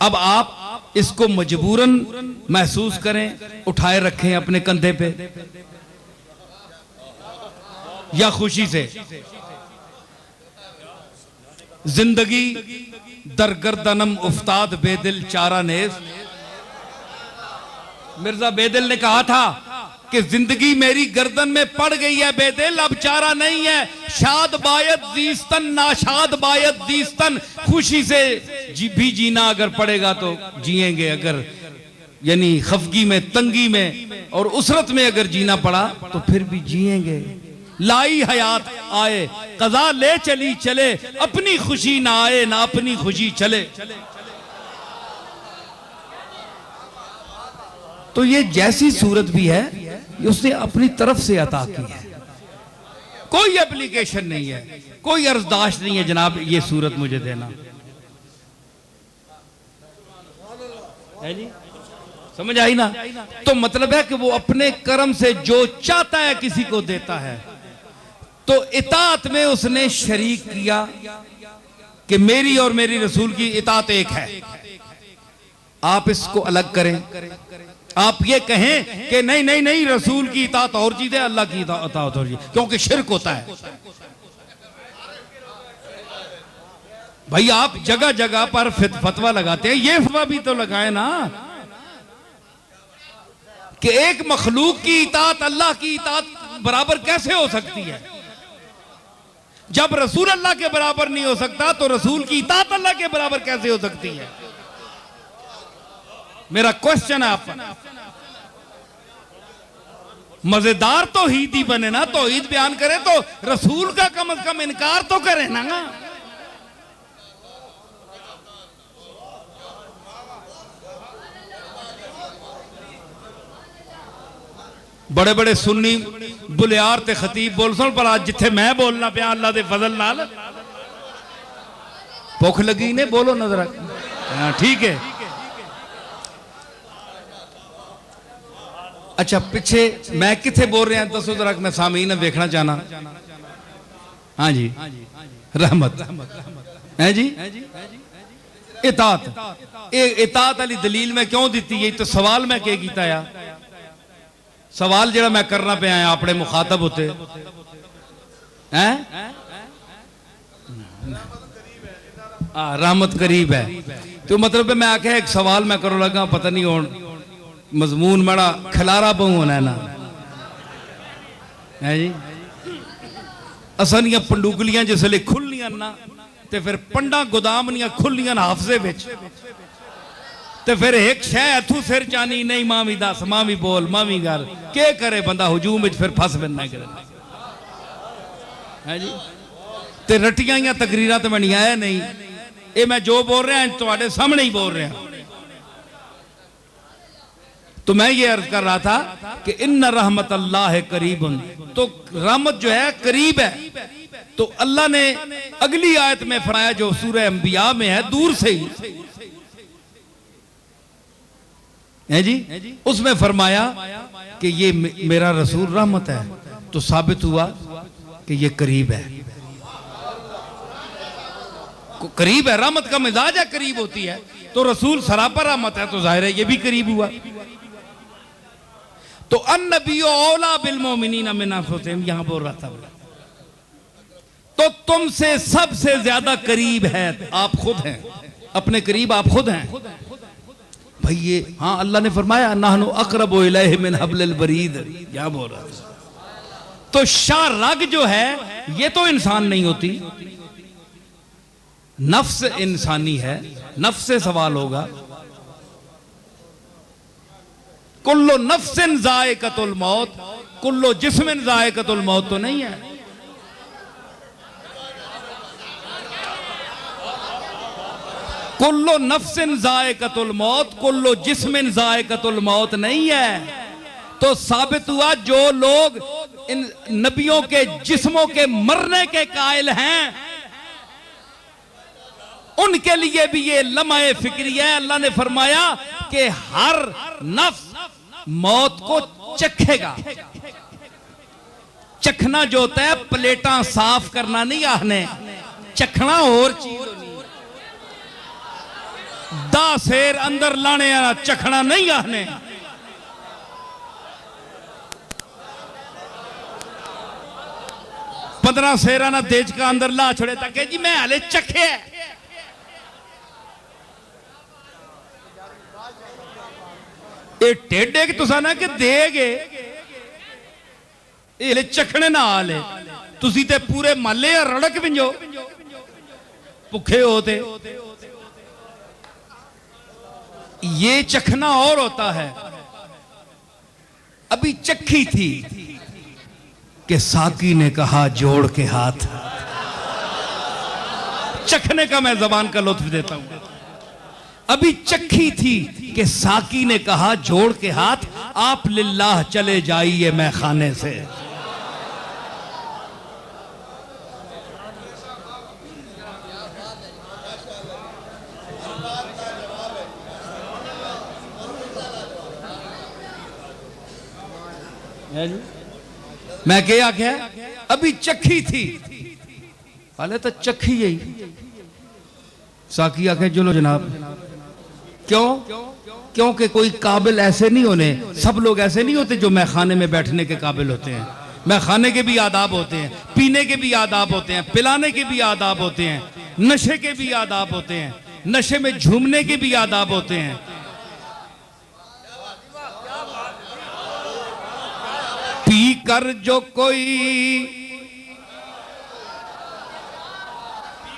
अब आप इसको मजबूरन महसूस करें, उठाए रखें अपने कंधे पे, या खुशी से। जिंदगी दरगर्दनम उफ्ताद बेदिल चारा नेस, मिर्जा बेदिल ने कहा था कि जिंदगी मेरी गर्दन में पड़ गई है बेदिल, अब चारा नहीं है। शाद बायत दीस्तन नाशाद बायत दीस्तन, खुशी से भी जीना अगर पड़ेगा तो जिएंगे, अगर यानी खफगी में, तंगी में और उसरत में अगर जीना पड़ा तो फिर भी जिएंगे। लाई हयात आए कज़ा ले चली चले, अपनी खुशी ना आए ना अपनी खुशी चले। तो ये जैसी सूरत भी है ये उसने अपनी तरफ से अता की है, कोई एप्लीकेशन नहीं है, कोई अर्जदाश्त नहीं है जनाब ये सूरत मुझे देना है जी। समझ आई ना? तो मतलब है कि वो अपने कर्म से जो चाहता है किसी को देता है। तो इताअत में उसने शरीक किया कि मेरी और मेरी रसूल की इताअत एक है। आप इसको अलग करें, आप ये कहें कि नहीं नहीं नहीं रसूल की इताअत और चीज है, अल्लाह की इताअत और चीज, क्योंकि शिर्क होता है। भाई आप जगह जगह पर फतवा लगाते हैं, ये फतवा भी तो लगाए ना कि एक मखलूक की इताअत अल्लाह की इताअत बराबर कैसे हो सकती है? जब रसूल अल्लाह के बराबर नहीं हो सकता तो रसूल की इताअत अल्लाह के बराबर कैसे हो सकती है? मेरा क्वेश्चन है आप पर। मजेदार तो ईद ही बने ना, तो ईद बयान करे तो रसूल का कम से कम इनकार तो करे ना। बड़े बड़े सुन्नी बुलियार ते खतीब बोल सुन, पर आज जिथे मैं बोलना पिया अल्लाह दे फजल नाल, भुख लगी ने बोलो नजर। हाँ ठीक है। अच्छा पिछे मैं किथे बोल रहा दसो जरा, मैं सामीन देखना चाहना। हाँ जी रहमत है जी। इताअत, इताअत वाली दलील मैं क्यों दी है? तो सवाल मैं क्या किया या सवाल जरा मैं करना पे आया अपने मुखातब होते हैं। रहमत करीब है तो मतलब मैं आख्या एक सवाल मैं करो लगा, पता नहीं हो मजमून बड़ा खिलारा बहु होना है ना है जी। असां पंडुगलियां जिसले खुलियां ना ते फिर पंडा गोदाम दियां खुलियां हाफजे विच ते फिर एक शह इथू सिर जानी नहीं मां भी दस मां भी बोल मां भी गल के करे बंदा हुजूम विच फिर फस पैंदा है जी। ते रटियां या तकरीरां तो बनिया है नहीं, ये मैं जो बोल रहा तुहाडे सामने ही बोल रहा। तो मैं ये अर्ज कर रहा था कि इन्ना रहमत अल्लाह करीबुन, तो रहमत जो है करीब है। तो अल्लाह ने अगली आयत में फरमाया जो सूरह अंबिया में है दूर से ही है जी, उसमें फरमाया कि ये मेरा रसूल रहमत है, तो साबित हुआ कि ये करीब है। करीब है, रहमत का मिजाज है, करीब होती है। तो रसूल सरापा रहमत है, तो जाहिर है ये भी करीब हुआ। तो अन्नबियो औला बिल मोमिनीना मिन अनफुसिहिम यहां बोल रहा था, तो तुमसे सबसे ज्यादा करीब है आप खुद हैं, अपने करीब आप खुद हैं भाई। ये हाँ अल्लाह ने फरमाया नहनु अक़रबु इलैहि मिन हब्लिल बरीद, क्या बोल रहा था। तो शाह रग जो है ये तो इंसान नहीं होती, नफ्स इंसानी है, नफ्स से सवाल होगा। कुल्लो नफ्सिन ज़ाइक़तुल मौत, कुल्लो जिस्मिन ज़ाइक़तुल मौत तो नहीं है। कुल्लो नफ्सिन ज़ाइक़तुल मौत, कुल्लो जिस्मिन ज़ाइक़तुल मौत नहीं है। तो साबित हुआ जो लोग इन नबियों के जिस्मों के मरने के कायल हैं उनके लिए भी ये लम्हे फिक्री है। अल्लाह ने फरमाया कि हर नफ्स मौत को चखेगा। चखना जो होता है प्लेटा साफ करना नहीं आहने, चखना और चीज होनी। दा शेर अंदर लाने चखना नहीं आहने। पंद्रह शेरा ना देज का अंदर ला छोड़े तक जी मैं हाले चखे। ये टेढ़े कि तुसा ना कि देगे ये चखने ना आले तुसी ते पूरे माले रड़क विंजो भुखे होते। ये चखना और होता है। अभी चखी थी कि साकी ने कहा जोड़ के हाथ। चखने का मैं जबान का लुत्फ देता हूं। अभी चखी थी कि साकी ने कहा जोड़ के हाथ, आप लिल्लाह चले जाइए मैं खाने से। मैं क्या आख्या अभी चखी थी, हाले तो चखी यही। साकी आखे चलो जनाब, क्यों? क्योंकि कोई काबिल ऐसे नहीं होने, सब लोग ऐसे नहीं होते जो मैं खाने में बैठने के काबिल होते हैं। मैं खाने के भी आदाब होते हैं, पीने के भी आदाब होते हैं, पिलाने के भी आदाब होते हैं, नशे के भी आदाब होते हैं, नशे में झूमने के भी आदाब होते हैं। पी कर जो कोई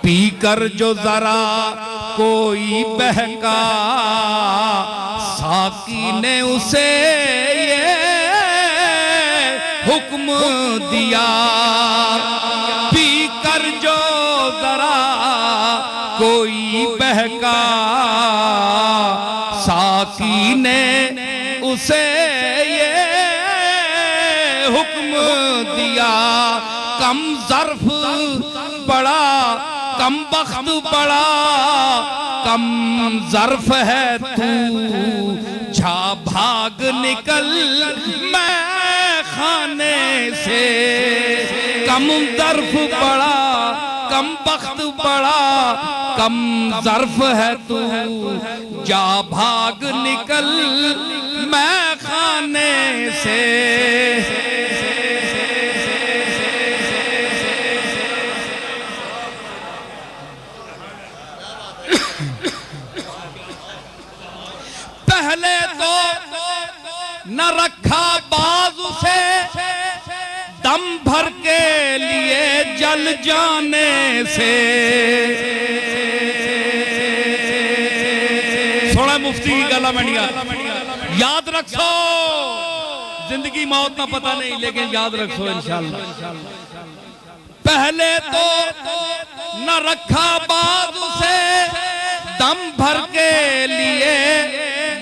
पी कर जो जरा कोई बहका, साकी ने उसे ये हुक्म दिया। पी कर जो जरा कोई बहका, साकी ने उसे ये हुक्म दिया। कम ज़र्फ बड़ा, कम बख्त बड़ा, कम ज़र्फ है तू, जा भाग निकल मैं खाने से। कम ज़र्फ बड़ा, कम बख्त बड़ा, कम ज़र्फ है तू, जा भाग निकल मैं खाने से। पहले तो न रखा बाजू से दम भर के लिए जल जाने से। सोना मुफ्ती की गला मंडिया याद रखो, जिंदगी मौत ना पता नहीं, लेकिन याद रखो इंशाअल्लाह। पहले तो न रखा बाजू से दम भर के लिए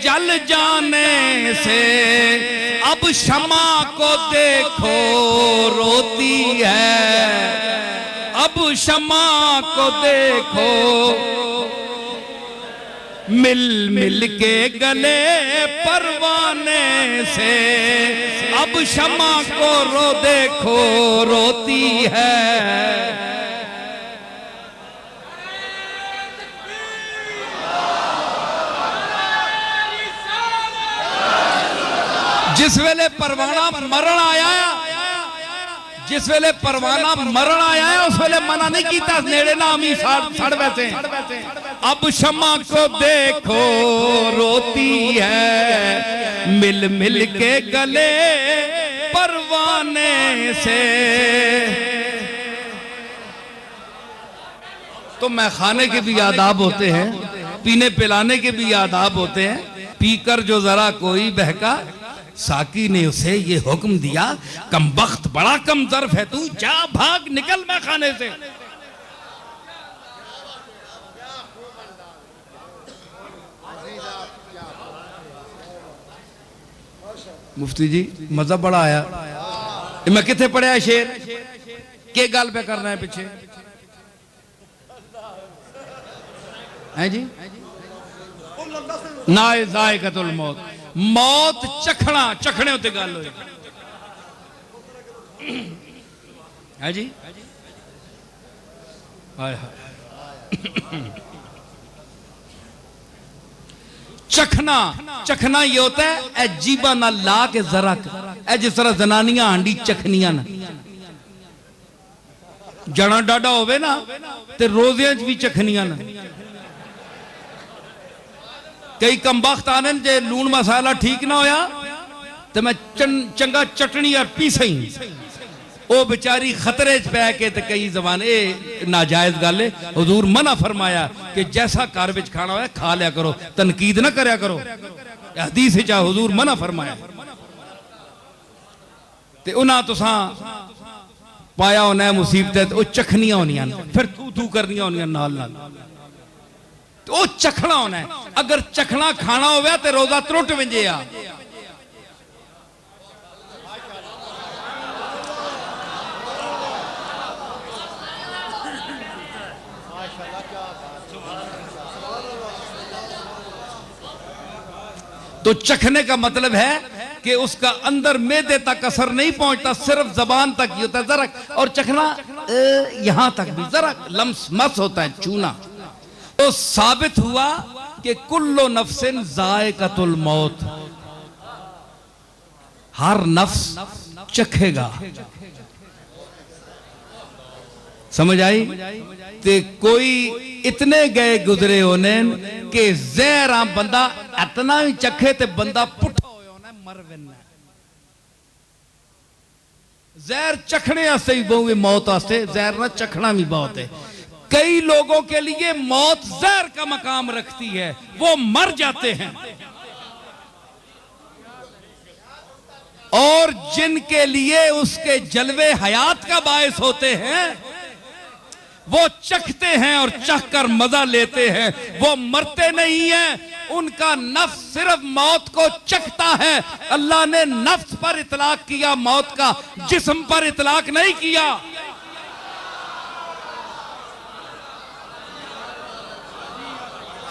जल जाने से, अब शमा को देखो रोती है, अब शमा को देखो मिल मिल के गले परवाने से, अब शमा को देखो रोती है। जिस वेले परवाना मरण आया, जिस वेले परवाना मरण आया है, उस वेले मना नहीं किया नेड़े ना अमी सड़ बैठे। अब शमा को देखो रोती है, मिल मिल के गले परवाने से। तो मैखाने के भी आदाब होते हैं, पीने पिलाने के भी आदाब होते हैं। पीकर जो जरा कोई बहका, साकी ने उसे ये हुक्म दिया, कमबख्त बड़ा कम ज़र्फ है तू, जा भाग निकल मैखाने से। मुफ्ती जी मजा बड़ा आया। मैं किथे पढ़िया शेर के गल पे करना है पीछे है जी। ना ज़ायक़तुल मौत, मौत चखना, चखने उत्ते गल होई है जी। हाय हाय। चखना, चखना ये होता है जीबा ना ला के जरा, जिस तरह जनानियां हांडी चखनियां ना, जड़ा डाडा होवे ना ते रोज़ियां च भी चखनियां ना। कई कमबख्त आने जे लून मसाला ठीक ना होया तो मैं चंगा चटनी और पीसे ही, वो बेचारी खतरे च पै के, कई जमाने नाजायज गल है। हुजूर मना फरमाया कि जैसा घर विच खाना होया खा लिया करो, तनकीद ना करया करो। हदीस विच हुजूर मना फरमाया ते उन्हां तुसां पाया होना है मुसीबत, वो चखनियां होनियां, फिर तू तू करनियां होनियां नाल नाल, तो वो चखना होना है। अगर चखना खाना होवे तो रोजा त्रुट विंजे आ। तो चखने का मतलब है कि उसका अंदर मैदे तक असर नहीं पहुंचता, सिर्फ जबान तक ही होता है जरा, और चखना यहां तक भी जरा लम्स मस होता है, छूना। तो साबित हुआ कि कुल्लो नफ्सिन ज़ायक़तुल मौत, हर नफ्स चखेगा। समझ आई? ते कोई इतने गए गुजरे होने कि जहरा बंदा इतना ही चखे ते बंदा पुठा होना मर वेना। जहर चखने वास्ते भी बहुत, मौत वास्ते जहर ना चखना भी बहुत है। कई लोगों के लिए मौत जहर का मकाम रखती है, वो मर जाते हैं, और जिनके लिए उसके जलवे हयात का बायस होते हैं वो चखते हैं और चख कर मजा लेते हैं, वो मरते नहीं हैं। उनका नफ्स सिर्फ मौत को चखता है। अल्लाह ने नफ्स पर इतलाक किया मौत का, जिस्म पर इतलाक नहीं किया।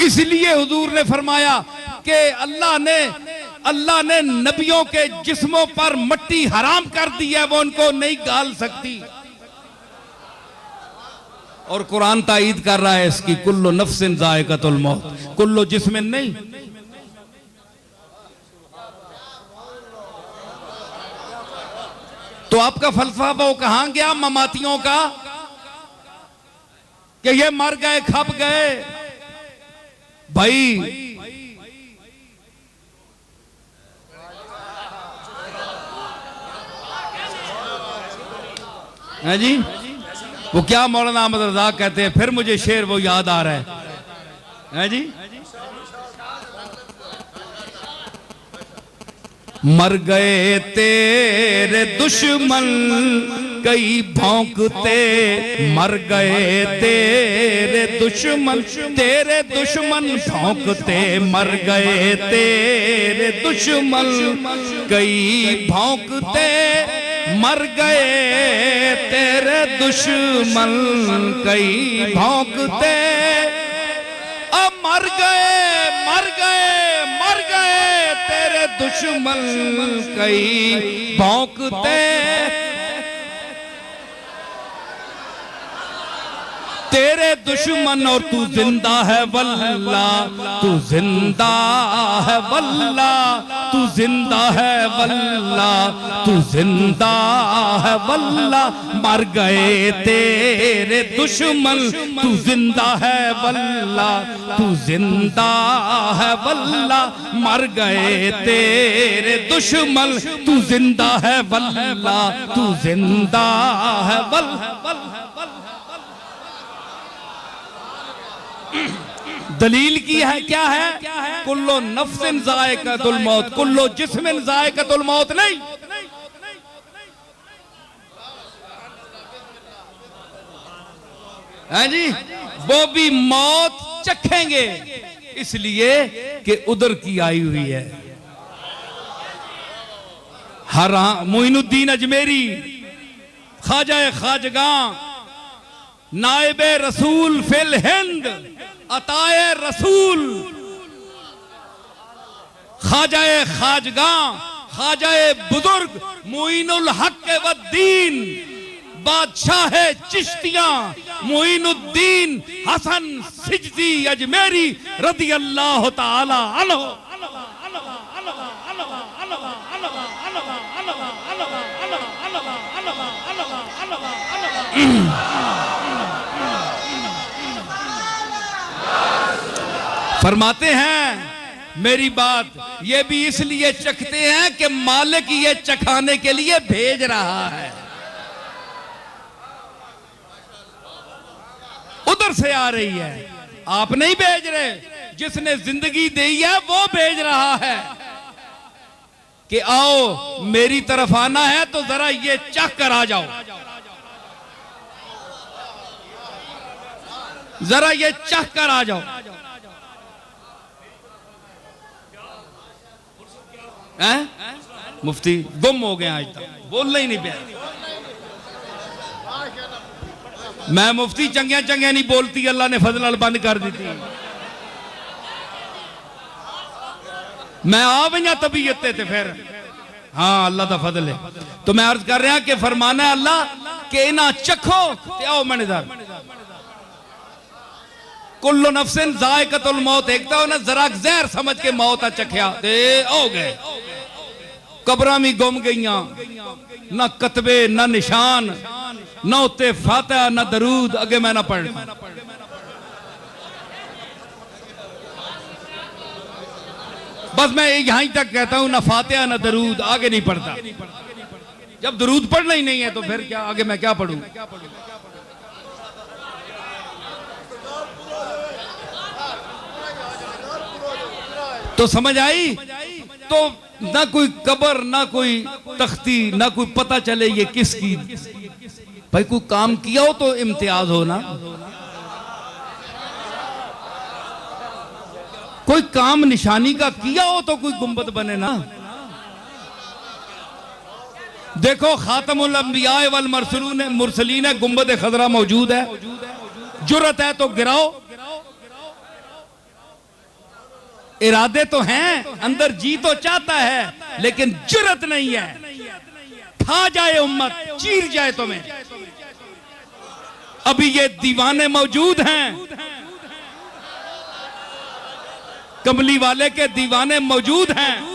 इसलिए हुजूर ने फरमाया कि अल्लाह ने नबियों के जिस्मों पर मट्टी हराम कर दी है, वो उनको नहीं गाल सकती। और कुरान ताईद कर रहा है इसकी, कुल्लु नफ्सिन ज़ायक़तुल मौत, कुल्लु जिस्मिन नहीं। तो आपका फलसफा वो कहां गया ममातियों का कि ये मर गए खप गए? भाई है जी। वो क्या मौलाना अहमद रजा कहते हैं, फिर मुझे शेर वो याद आ रहा है जी। मर गए तेरे दुश्मन कई भौंकते, मर गए तेरे दुश्मन भौंकते, मर गए तेरे दुश्मन कई भौंकते, मर गए तेरे दुश्मन कई भौंकते, अब मर गए मर गए मर गए तेरे दुश्मन कई भौंकते, तेरे दुश्मन और तू जिंदा है वल्ला, तू जिंदा है वल्ला, तू जिंदा है वल्ला, तू जिंदा है वल्ला, मर गए तेरे दुश्मन, तू जिंदा है वल्ला, तू जिंदा है वल्ला, मर गए तेरे दुश्मन, तू जिंदा है वल्ला, तू जिंदा है वल्ला। दलील की है क्या है? कुल्लो नफ्सिन ज़ाइक़तुल मौत, कुल्लो जिस्मिन ज़ाइक़तुल मौत नहीं। है जी, वो भी मौत चखेंगे इसलिए कि उधर की आई हुई है। हर मोइनुद्दीन अजमेरी, ख्वाजा खाजगां, नाइबे रसूल फिल हिंद, अताए रसूल, ख्वाजाए खाजगां, ख्वाजाए बुजुर्ग, मुइनुल हक वद्दीन, बादशाह चिश्तियां, मुइनुद्दीन हसन सिजदी अजमेरी रदी अल्लाह ताला अन्हु। फरमाते हैं मेरी बात ये भी इसलिए चखते हैं कि मालिक ये चखाने के लिए भेज रहा है, उधर से आ रही है, आप नहीं भेज रहे। जिसने जिंदगी दी है वो भेज रहा है कि आओ मेरी तरफ आना है तो जरा ये चख कर आ जाओ, जरा ये चख कर आ जाओ। मुफ्ती गुम हो गए, आज तक बोलना ही नहीं पाया। मैं मुफ्ती चंगिया चंगिया नहीं बोलती, अल्लाह ने फजल बंद कर दी थी। मैं आ गई तबीयत ते फिर हाँ अल्लाह का फजल है। तो मैं अर्ज कर रहा कि फरमाना है अल्लाह के ना चखो ते आओ मैंने दर कुल्लो नफ्सिन ज़ाइक़तुल मौत, एक तो ना जरा जहर समझ के मौत चखया ते हो गए। कब्रां भी गुम गईयां, ना कतबे ना निशान, ना उत्ते फातिहा ना दरूद, अगे मैं ना पढ़। बस मैं यहां तक कहता हूं, ना फातिहा ना दरूद, आगे नहीं पढ़ता। जब दरूद पढ़ना ही नहीं है तो फिर क्या आगे मैं क्या पढ़ूं? तो समझ आई? तो ना कोई कब्र, ना कोई तख्ती, ना कोई पता चले ये किसकी। भाई कोई काम किया हो तो इम्तियाज हो ना, कोई काम निशानी का किया हो तो कोई गुंबद बने ना। देखो खातमुल अंबिया वल मुरसलीन है, गुंबद खजरा मौजूद है, जुर्रत है तो गिराओ। इरादे तो हैं, अंदर जी तो चाहता है, लेकिन जुर्रत नहीं है। खा जाए उम्मत, चीर जाए तुम्हें। अभी ये दीवाने मौजूद हैं, कमली वाले के दीवाने मौजूद हैं।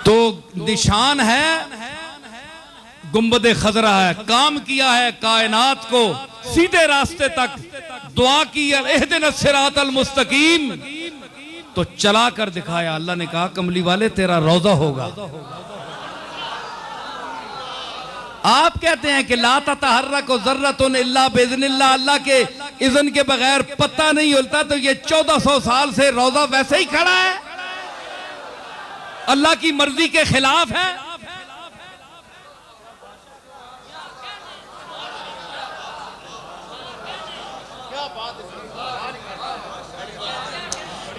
तो निशान है गुंबद खजरा है, काम किया है कायनात को सीधे रास्ते तक, दुआ की इहदिनस सिरातल मुस्तकीम, तो चला कर दिखाया। अल्लाह ने कहा कमली वाले तेरा रोजा होगा। आप कहते हैं कि ला ततहर्रक ज़र्रतुन इल्ला बिइज़्निल्लाह, अल्लाह के इज़्न के बगैर पत्ता नहीं हिलता, तो ये 1400 साल से रोजा वैसे ही खड़ा है, अल्लाह की मर्जी के खिलाफ है।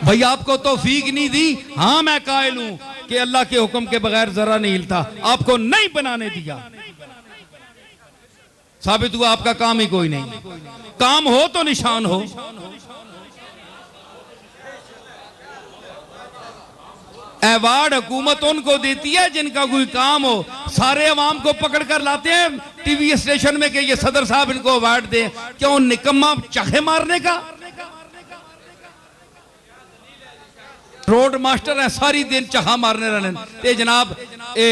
भाई आपको तौफीक नहीं दी, हाँ मैं कायल हूं कि अल्लाह के हुक्म के बगैर जरा नहीं हिलता, आपको नहीं बनाने दिया, साबित हुआ आपका काम ही कोई नहीं। काम हो तो निशान हो। अवार्ड हुकूमत उनको देती है जिनका कोई काम हो। सारे अवाम को पकड़ कर लाते हैं टीवी स्टेशन में कि ये सदर साहब इनको अवार्ड दें, क्यों निकम्मा चखे मारने का? रोड मास्टर है, सारी दिन चहा मारने रहने ते जनाब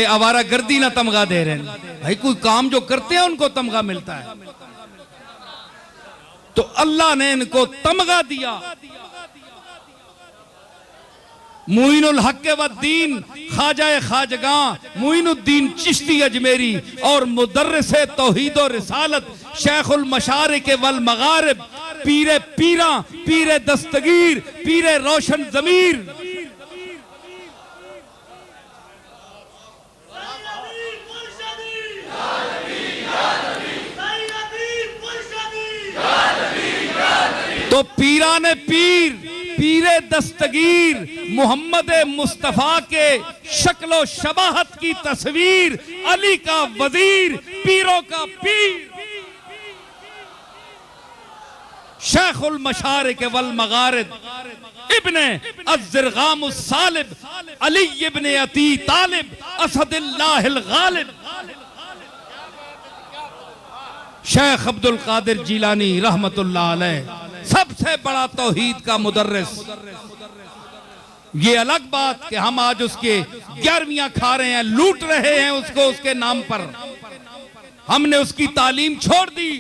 आवारा गर्दी ना तमगा दे रहे हैं। भाई कोई काम जो करते हैं उनको तमगा मिलता है, तो अल्लाह ने इनको तमगा दिया। मुइनुल हक व दीन ख्वाजा ख्वाजगा मुइनुद्दीन चिश्ती अजमेरी और मुदर्रिस तौहीद और रिसालत शेखुल मशारिक वल मगारिब पीरे पीरा पीरे दस्तगीर पीरे रोशन जमीर तो पीरा ने पीर पीरे दस्तगीर मोहम्मद मुस्तफा के शक्लो शबाहत की तस्वीर, अली का वजीर, पीरों का पीर, शेखुल मशारिक वल मगारिब इब्ने अज़्ज़रगाम सालिब अली इब्ने अती तालिब असदुल्लाहिल गालिब शेख अब्दुल कादिर जिलानी रहमतुल्लाह अलैह, सबसे बड़ा तौहीद का मुदर्रिस। ये अलग बात कि हम आज उसके 11वीं खा रहे हैं, लूट रहे हैं उसको, उसके नाम पर हमने उसकी तालीम छोड़ दी,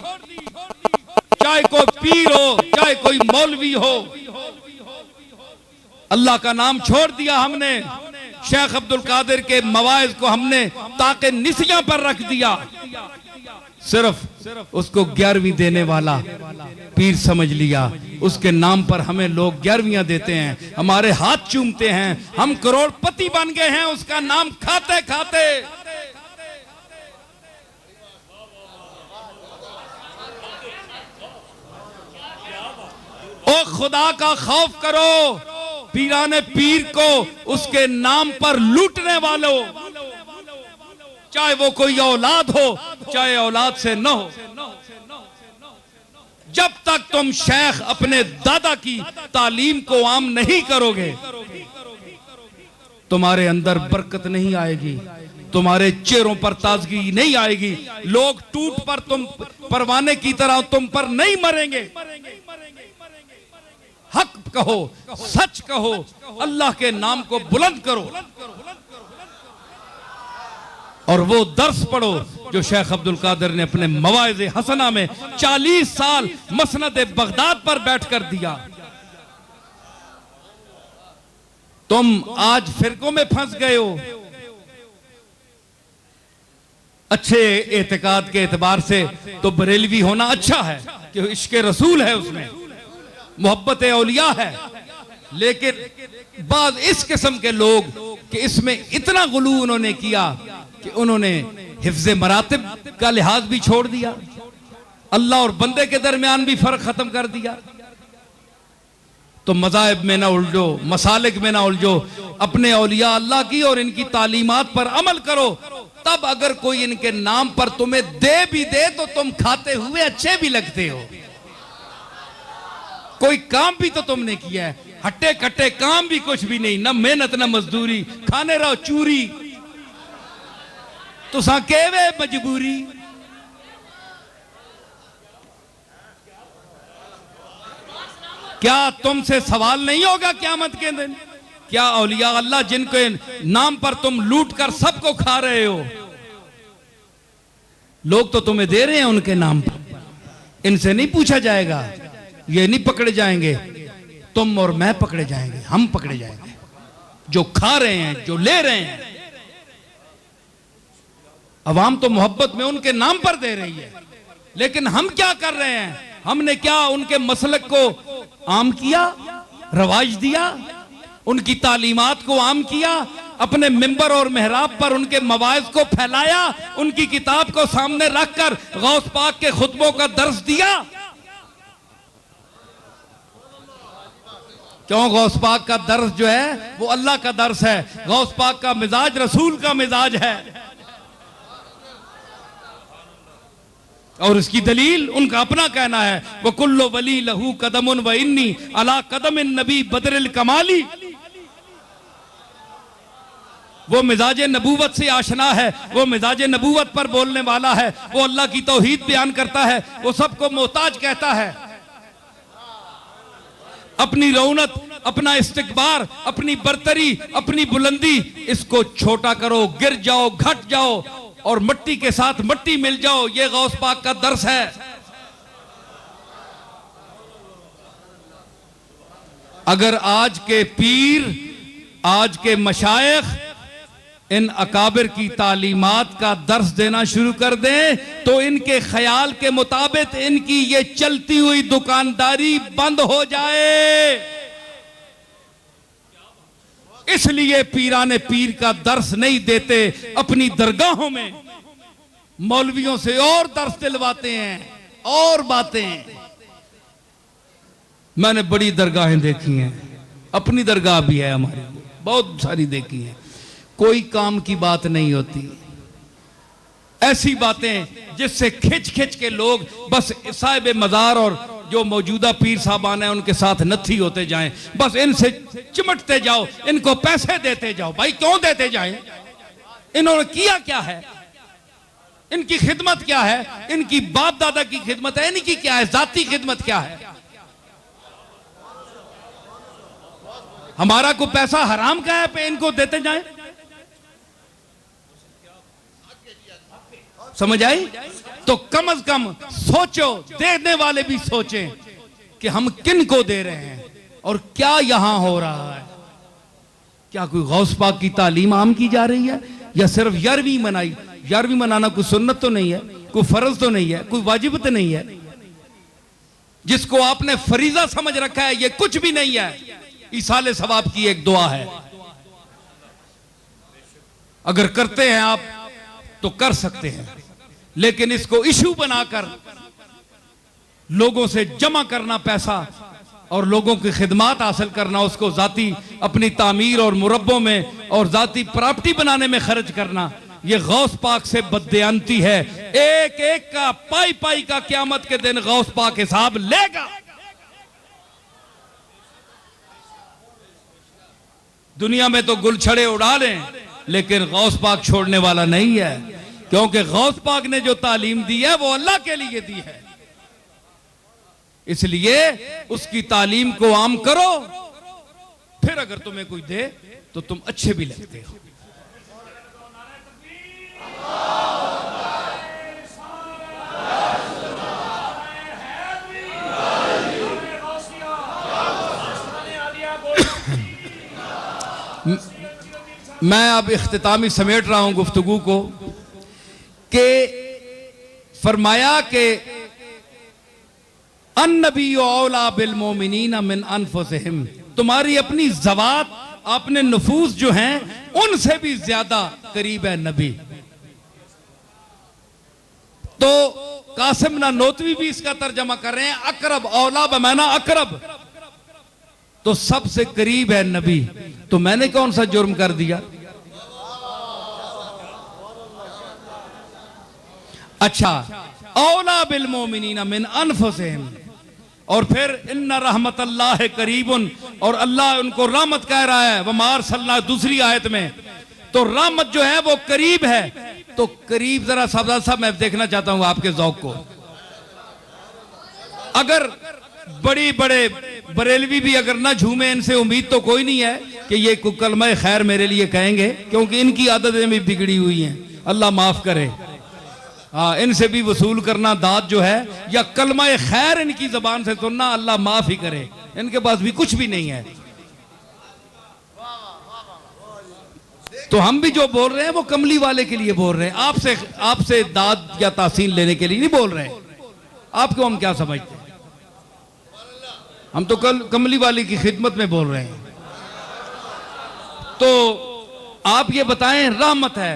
चाहे कोई पीर हो चाहे कोई मौलवी हो, अल्लाह का नाम छोड़ दिया हमने। शेख अब्दुल कादिर के मवाइज को हमने ताके निसिया पर रख दिया, सिर्फ उसको 11वीं देने वाला पीर समझ लिया। उसके नाम पर हमें लोग 11वीं देते हैं, हमारे हाथ चूमते हैं, हम करोड़पति बन गए हैं उसका नाम खाते खाते। ओ खुदा का खौफ करो, पीराने पीर को उसके नाम पर लूटने वालों, चाहे वो कोई औलाद हो चाहे औलाद से न हो, जब तक तुम शेख अपने दादा की तालीम को आम नहीं करोगे तुम्हारे अंदर बरकत नहीं आएगी, तुम्हारे चेहरों पर ताजगी नहीं आएगी, लोग टूट पर तुम परवाने की तरह तुम पर नहीं मरेंगे। हक कहो, सच कहो, अल्लाह के नाम को बुलंद करो और वो दर्स पढ़ो जो शेख अब्दुल कादिर ने अपने मवाइज़ हसना में 40 साल मसनद बगदाद पर बैठकर दिया। तुम आज फिरकों में फंस गए हो। अच्छे एतकाद के एतबार से तो बरेलवी होना अच्छा है कि इश्क रसूल है, उसमें मोहब्बत औलिया है, लेकिन बाद इस किस्म के लोग कि इसमें इतना गुलू उन्होंने किया कि उन्होंने हिफ्ज़े मरातिब का लिहाज भी छोड़ दिया, अल्लाह और बंदे के दरमियान भी फर्क खत्म कर दिया। तो मज़ाहिब में ना उलझो, मसालिक में ना उलझो, अपने औलिया अल्लाह की और इनकी तालीमात पर अमल करो, तब अगर कोई इनके नाम पर तुम्हें दे भी दे तो तुम खाते हुए अच्छे भी लगते हो। कोई काम भी तो तुमने किया है, हट्टे कट्टे काम भी कुछ भी नहीं, ना मेहनत ना मजदूरी, खाने रहो चूरी, तो केवे मजबूरी। क्या तुमसे सवाल नहीं होगा क़यामत के दिन? क्या औलिया अल्लाह जिनके नाम पर तुम लूट कर सबको खा रहे हो, लोग तो तुम्हें दे रहे हैं उनके नाम पर, इनसे नहीं पूछा जाएगा, ये नहीं पकड़े जाएंगे, तुम और मैं पकड़े जाएंगे, हम पकड़े जाएंगे जो खा रहे हैं, जो ले रहे हैं। अवाम तो मोहब्बत में उनके नाम पर दे रही है, लेकिन हम क्या कर रहे हैं? हमने क्या उनके मसलक को आम किया, रवाज दिया, उनकी तालीमात को आम किया, अपने मिंबर और मेहराब पर उनके मवाइज को फैलाया, उनकी किताब को सामने रखकर गौस पाक के खुतबों का दर्स दिया? क्यों? गौस पाक का दर्स जो है वो अल्लाह का दर्स है, गौस पाक का मिजाज रसूल का मिजाज है। और इसकी दलील उनका अपना कहना है, वो कुल्लो वली लहू कदमुन व इन्नी अला कदमिन नबी बदरिल कमाली। वो मिजाज नबूवत से आशना है, वो मिजाज नबूवत पर बोलने वाला है, वो अल्लाह की तौहीद बयान करता है, वो सबको मोहताज कहता है। अपनी रौनक, अपना इस्तिकबार, अपनी बरतरी, अपनी बुलंदी, इसको छोटा करो, गिर जाओ, घट जाओ और मिट्टी के साथ मिट्टी मिल जाओ, ये गौस पाक का दर्स है। अगर आज के पीर, आज के मशाइख इन अकाबिर की तालीमात का दर्स देना शुरू कर दें तो इनके ख्याल के मुताबिक इनकी ये चलती हुई दुकानदारी बंद हो जाए। इसलिए पीराने पीर का दर्स नहीं देते, अपनी दरगाहों में मौलवियों से और दर्स दिलवाते हैं और बातें। मैंने बड़ी दरगाहें देखी हैं, अपनी दरगाह भी है हमारी, बहुत सारी देखी हैं, कोई काम की बात नहीं होती। ऐसी बातें जिससे खिंच खिंच के लोग बस साहिब मजार और जो मौजूदा पीर साहबान हैं उनके साथ नथी होते जाएं, बस इनसे चिमटते जाओ, इनको पैसे देते जाओ। भाई क्यों देते जाएं? इन्होंने किया क्या है? इनकी खिदमत क्या है? इनकी बाप दादा की खिदमत है, इनकी क्या है? जाती खिदमत क्या है? हमारा को पैसा हराम का है पे इनको देते जाएं? समझ आई? तो कम से कम सोचो, देने वाले भी सोचें कि हम किन को दे रहे हैं और क्या यहां हो रहा है। क्या कोई गौस पाक की तालीम आम की जा रही है या सिर्फ 11वीं मनाई? 11वीं मनाना कोई सुन्नत तो नहीं है, कोई फर्ज तो नहीं है, कोई वाजिब तो नहीं है। जिसको आपने फरीजा समझ रखा है ये कुछ भी नहीं है, ईसाले सवाब की एक दुआ है। अगर करते हैं आप तो कर सकते हैं, लेकिन इसको इशू बनाकर लोगों से जमा करना पैसा और लोगों की खिदमत हासिल करना, उसको जाती अपनी तामीर और मुरब्बों में और जाती प्रॉपर्टी बनाने में खर्च करना, यह गौस पाक से बददयांती है। एक एक का पाई पाई का क़यामत के दिन गौस पाक हिसाब लेगा। दुनिया में तो गुलछड़े उड़ा लें, लेकिन गौस पाक छोड़ने वाला नहीं है, क्योंकि गौस पाक ने जो तालीम दी है वो अल्लाह के लिए दी है। इसलिए उसकी तालीम को आम करो, फिर अगर तुम्हें कोई दे तो तुम अच्छे भी लगते हो। मैं अब इख्तितामी समेट रहा हूं गुफ्तगू को कि फरमाया कि अन्नबी औला बिल मोमिनीना मिन अनफुसिहिम, तुम्हारी अपनी ज़वात, अपने नफूस जो हैं उनसे भी ज्यादा करीब है नबी। तो कासिम नानोतवी भी इसका तर्जमा कर रहे हैं, अकरब औला बमाना अकरब, तो सबसे करीब है नबी। तो मैंने कौन सा जुर्म कर दिया? अच्छा, औला बिल मोमिनीना मिन अनफुसिहिम, और फिर इन्ना रहमतल्लाह करीबुन, और अल्लाह उनको रहमत कह रहा है वमार सल्ला दूसरी आयत में। तो रहमत जो है वो करीब है। तो करीब जरा साहब मैं देखना चाहता हूं आपके ज़ौक़ को। अगर बड़ी बड़े बरेलवी भी अगर ना झूमे, इनसे उम्मीद तो कोई नहीं है कि ये कलमा खैर मेरे लिए कहेंगे, क्योंकि इनकी आदतें भी बिगड़ी हुई हैं, अल्लाह माफ करे। हाँ, इनसे भी वसूल करना दाद जो है, या कलमा खैर इनकी जबान से सुनना, अल्लाह माफ ही करे। इनके पास भी कुछ भी नहीं है। तो हम भी जो बोल रहे हैं वो कमली वाले के लिए बोल रहे हैं, आपसे दाद या तासीन लेने के लिए नहीं बोल रहे हैं। आपको हम क्या समझते हैं? हम तो कमली वाले की खिदमत में बोल रहे हैं। तो आप ये बताएं, रहमत है।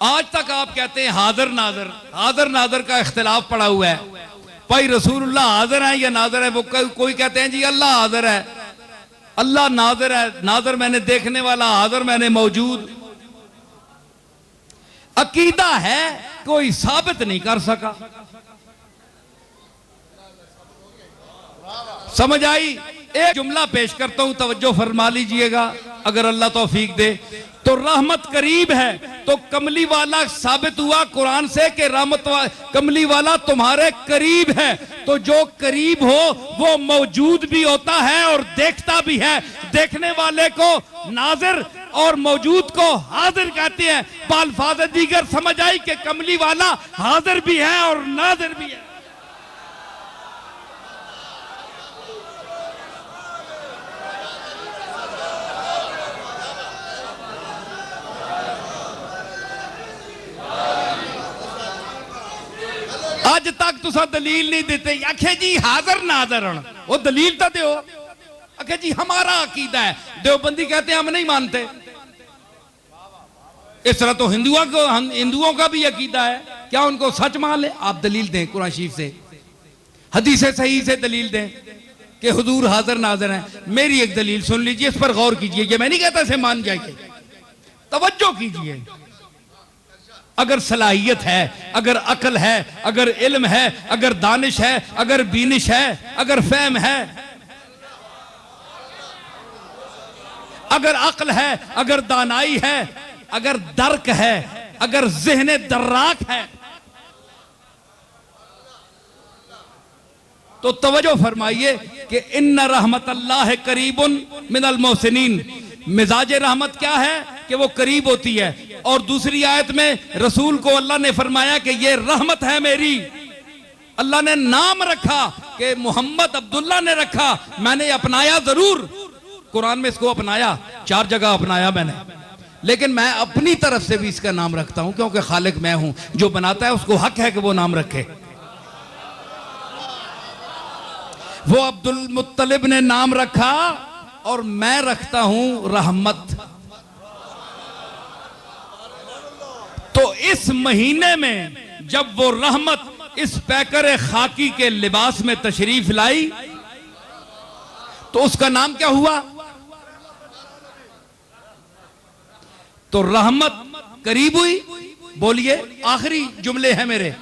आज तक आप कहते हैं हाजिर नाजर, हाजिर नाजर का इख्तिलाफ पड़ा हुआ है। भाई रसूलुल्लाह हाजिर है या नाजर है? वो कोई कहते हैं जी अल्लाह हाजिर है, अल्लाह नाजर है, नाजर मैंने देखने वाला, हाजिर मैंने मौजूद। अकीदा है, कोई साबित नहीं कर सका। समझ आई? एक जुमला पेश करता हूं, तवज्जो फरमा लीजिएगा अगर अल्लाह तौफीक दे। तो रहमत करीब है, तो कमली वाला साबित हुआ कुरान से कि कमली वाला तुम्हारे करीब है। तो जो करीब हो वो मौजूद भी होता है और देखता भी है। देखने वाले को नाजिर और मौजूद को हाजिर कहते हैं। बाल्फाज़ दीगर समझ आई कि कमली वाला हाजिर भी है और नाजिर भी है। आज तक तुसा दलील नहीं देते। आखे जी हाजिर नाजर, वो दलील तो दो। आखे जी हमारा अकीदा है। देवबंदी कहते हैं हम नहीं मानते। इस तरह तो हिंदुओं का भी अकीदा है। क्या उनको सच मान ले? आप दलील दें कुरान शरीफ से, हदीस सही से दलील दें कि हुजूर हाजिर नाजर हैं। मेरी एक दलील सुन लीजिए, इस पर गौर कीजिए। ये मैं नहीं कहता इसे मान जाइए, तवज्जो कीजिए। अगर सलाहियत है, अगर अकल है, अगर इल्म है, अगर दानिश है, अगर बीनिश है, अगर फहम है, अगर अक्ल है, अगर दानाई है, अगर दर्क है, अगर ज़हन दर्राक है, तो तवज्जो फरमाइए कि इन्ना रहमतल्लाह करीबुन मिनल मोहसिनीन। मिजाज रहमत क्या है कि वो करीब होती है। और दूसरी आयत में रसूल को अल्लाह ने फरमाया कि ये रहमत है मेरी। अल्लाह ने नाम रखा कि मोहम्मद अब्दुल्ला ने रखा, मैंने अपनाया जरूर। कुरान में इसको अपनाया, 4 जगह अपनाया मैंने, लेकिन मैं अपनी तरफ से भी इसका नाम रखता हूं क्योंकि खालिक मैं हूं। जो बनाता है उसको हक है कि वो नाम रखे। वो अब्दुल मुत्तलिब ने नाम रखा और मैं रखता हूं रहमत। तो इस महीने में जब वो रहमत इस पैकर खाकी के लिबास में तशरीफ लाई तो उसका नाम क्या हुआ? तो रहमत करीब हुई। बोलिए, आखिरी जुमले हैं मेरे,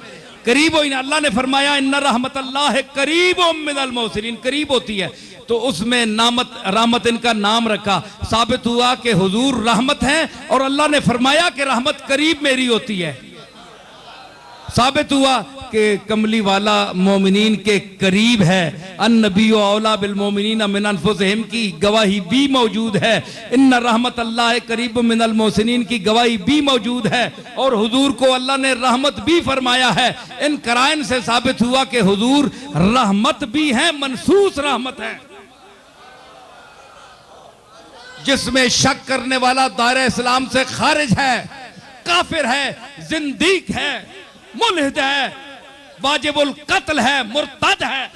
करीब हुई ना। अल्लाह ने फरमाया इन्ना रहमतल्लाह करीबुम मिनल मोहसिनीन, करीब होती है। तो उसमें रहमत इनका नाम रखा। साबित हुआ कि हुजूर रहमत हैं और अल्लाह ने फरमाया कि रहमत करीब मेरी होती है। साबित हुआ कि कमली वाला मोमिनीन के करीब है। अन्नबी औला बिल मोमिनीन मिन अनफुसिहिम की गवाही भी मौजूद है। इन्ना रहमतल्लाह करीब मिनल मोहसिनीन की गवाही भी मौजूद है। और हुजूर को अल्लाह ने रहमत भी फरमाया है। इन कराइन से साबित हुआ कि हुजूर रहमत भी है, मनसूस रहमत है। जिसमें शक करने वाला दायरा इस्लाम से खारिज है, काफिर है, जिंदीक है, मुल्हिद है, वाजिबुल कत्ल है, मुर्तद है।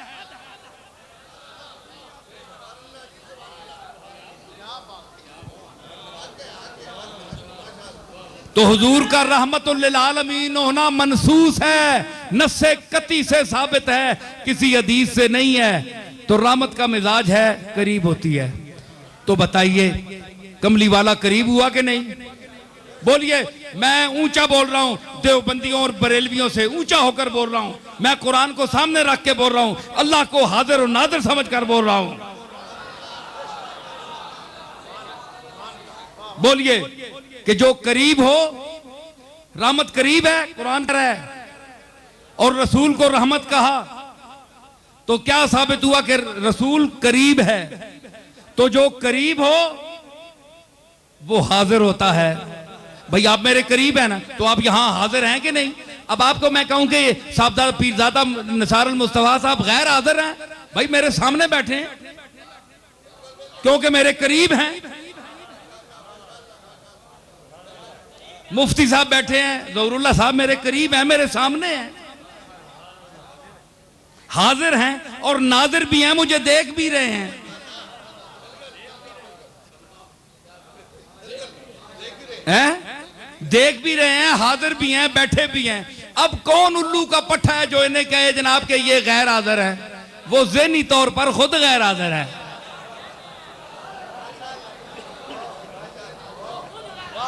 तो हुजूर का रहमतुल लिल आलमीन होना मनसूस है, नस्से कती से साबित है, किसी हदीस से नहीं है। तो रहमत का मिजाज है, करीब होती है। तो बताइए कमली वाला करीब हुआ कि नहीं? बोलिए। मैं ऊंचा बोल रहा हूं, देवबंदियों और बरेलवियों से ऊंचा होकर बोल रहा हूं। मैं कुरान को सामने रख के बोल रहा हूं, अल्लाह को हाजिर और नादिर समझकर बोल रहा हूं। बोलिए कि जो करीब हो, रहमत करीब है, कुरान कह रहा है, और रसूल को रहमत कहा। तो क्या साबित हुआ कि रसूल करीब है। तो जो करीब हो वो हाजिर होता है। भाई आप मेरे करीब हैं ना, तो आप यहां हाजिर हैं कि नहीं? अब आपको मैं कहूं कि साहबजादा पीरजादा निसार अल मुस्तफा साहब गैर हाजिर हैं, भाई मेरे सामने बैठे हैं क्योंकि मेरे करीब हैं। मुफ्ती साहब बैठे हैं, ज़हूरुल्लाह साहब मेरे करीब हैं, मेरे सामने हैं, हाजिर हैं और नाजिर भी हैं, मुझे देख भी रहे हैं। देख भी रहे हैं, हाजिर भी हैं, बैठे भी हैं। अब कौन उल्लू का पट्टा है जो इन्हें कहे जनाब के ये गैर हाजिर है? वो ज़हनी तौर पर खुद गैर हाजिर है।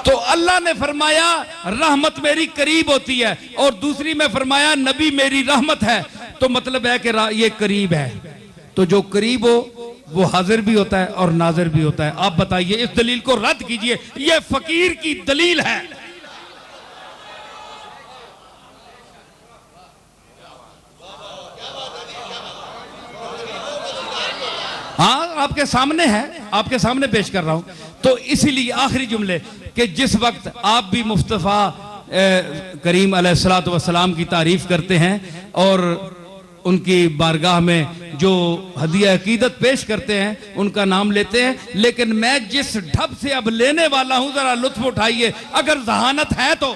तो अल्लाह ने फरमाया रहमत मेरी करीब होती है, और दूसरी में फरमाया नबी मेरी रहमत है। तो मतलब है कि ये करीब है, तो जो करीब हो वो हाजिर भी होता है और नाजिर भी होता है। आप बताइए, इस दलील को रद्द कीजिए, ये फकीर की दलील है। हाँ, आपके सामने है, आपके सामने पेश कर रहा हूं। तो इसीलिए आखिरी जुमले कि जिस वक्त आप भी मुस्तफ़ा करीम अलैहिस्सलातु वस्सलाम की तारीफ करते हैं और उनकी बारगाह में जो हदिया अकीदत पेश करते हैं उनका नाम लेते हैं, लेकिन मैं जिस ढब से अब लेने वाला हूं जरा लुत्फ उठाइए, अगर जहानत है तो।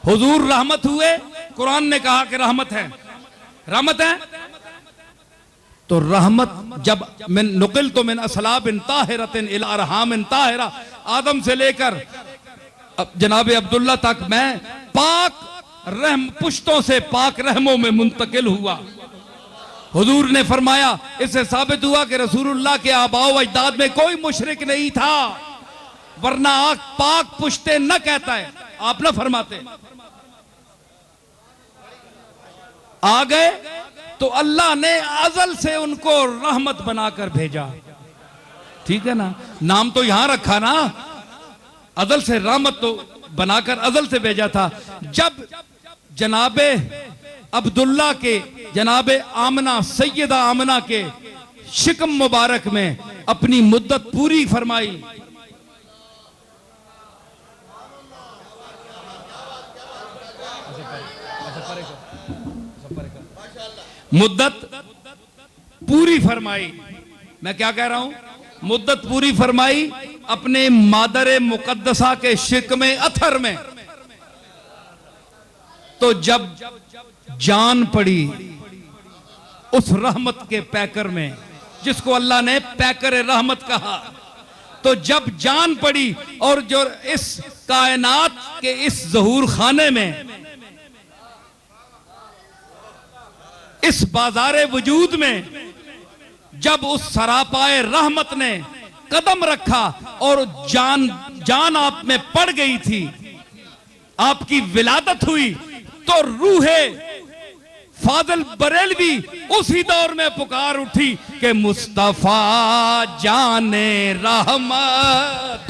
हुजूर रहमत हुए, कुरान ने कहा कि रहमत है, रहमत है। तो रहमत जब मिन नुकिल तो मिन असलाबिन ताहिरतिन इला अरहामिन ताहिरा, आदम से लेकर जनाब अब्दुल्ला तक मैं पाक रहम पुश्तों से पाक रहमों में मुंतकिल हुआ। हुजूर ने फरमाया, इससे साबित हुआ कि रसूलुल्लाह के आबाओ अजदाद में कोई मुशरिक नहीं था, वरना आग पाक पुश्ते न कहता है, आप न फरमाते। आ गए तो अल्लाह ने अजल से उनको रहमत बनाकर भेजा, ठीक है ना, नाम तो यहां रखा ना, अजल से रहमत तो बनाकर अजल से भेजा था। जब जनाबे अब्दुल्ला के, जनाबे आमना, सैयदा आमना के शिकम मुबारक में अपनी मुद्दत पूरी फरमाई, मुद्दत पूरी फरमाई, मैं क्या कह रहा हूं, मुद्दत पूरी फरमाई अपने मादर मुकद्दसा के शिक में अथर में। तो जब जान पड़ी उस रहमत के पैकर में, जिसको अल्लाह ने पैकर रहमत कहा, तो जब जान पड़ी और जो इस कायनात के इस ज़हूर खाने में, इस बाजारे वजूद में जब उस सरापाए रहमत ने कदम रखा और जान आप में पड़ गई थी, आपकी विलादत हुई, तो रूहे फाजिल बरेलवी उसी दौर में पुकार उठी कि मुस्तफा जाने रहमत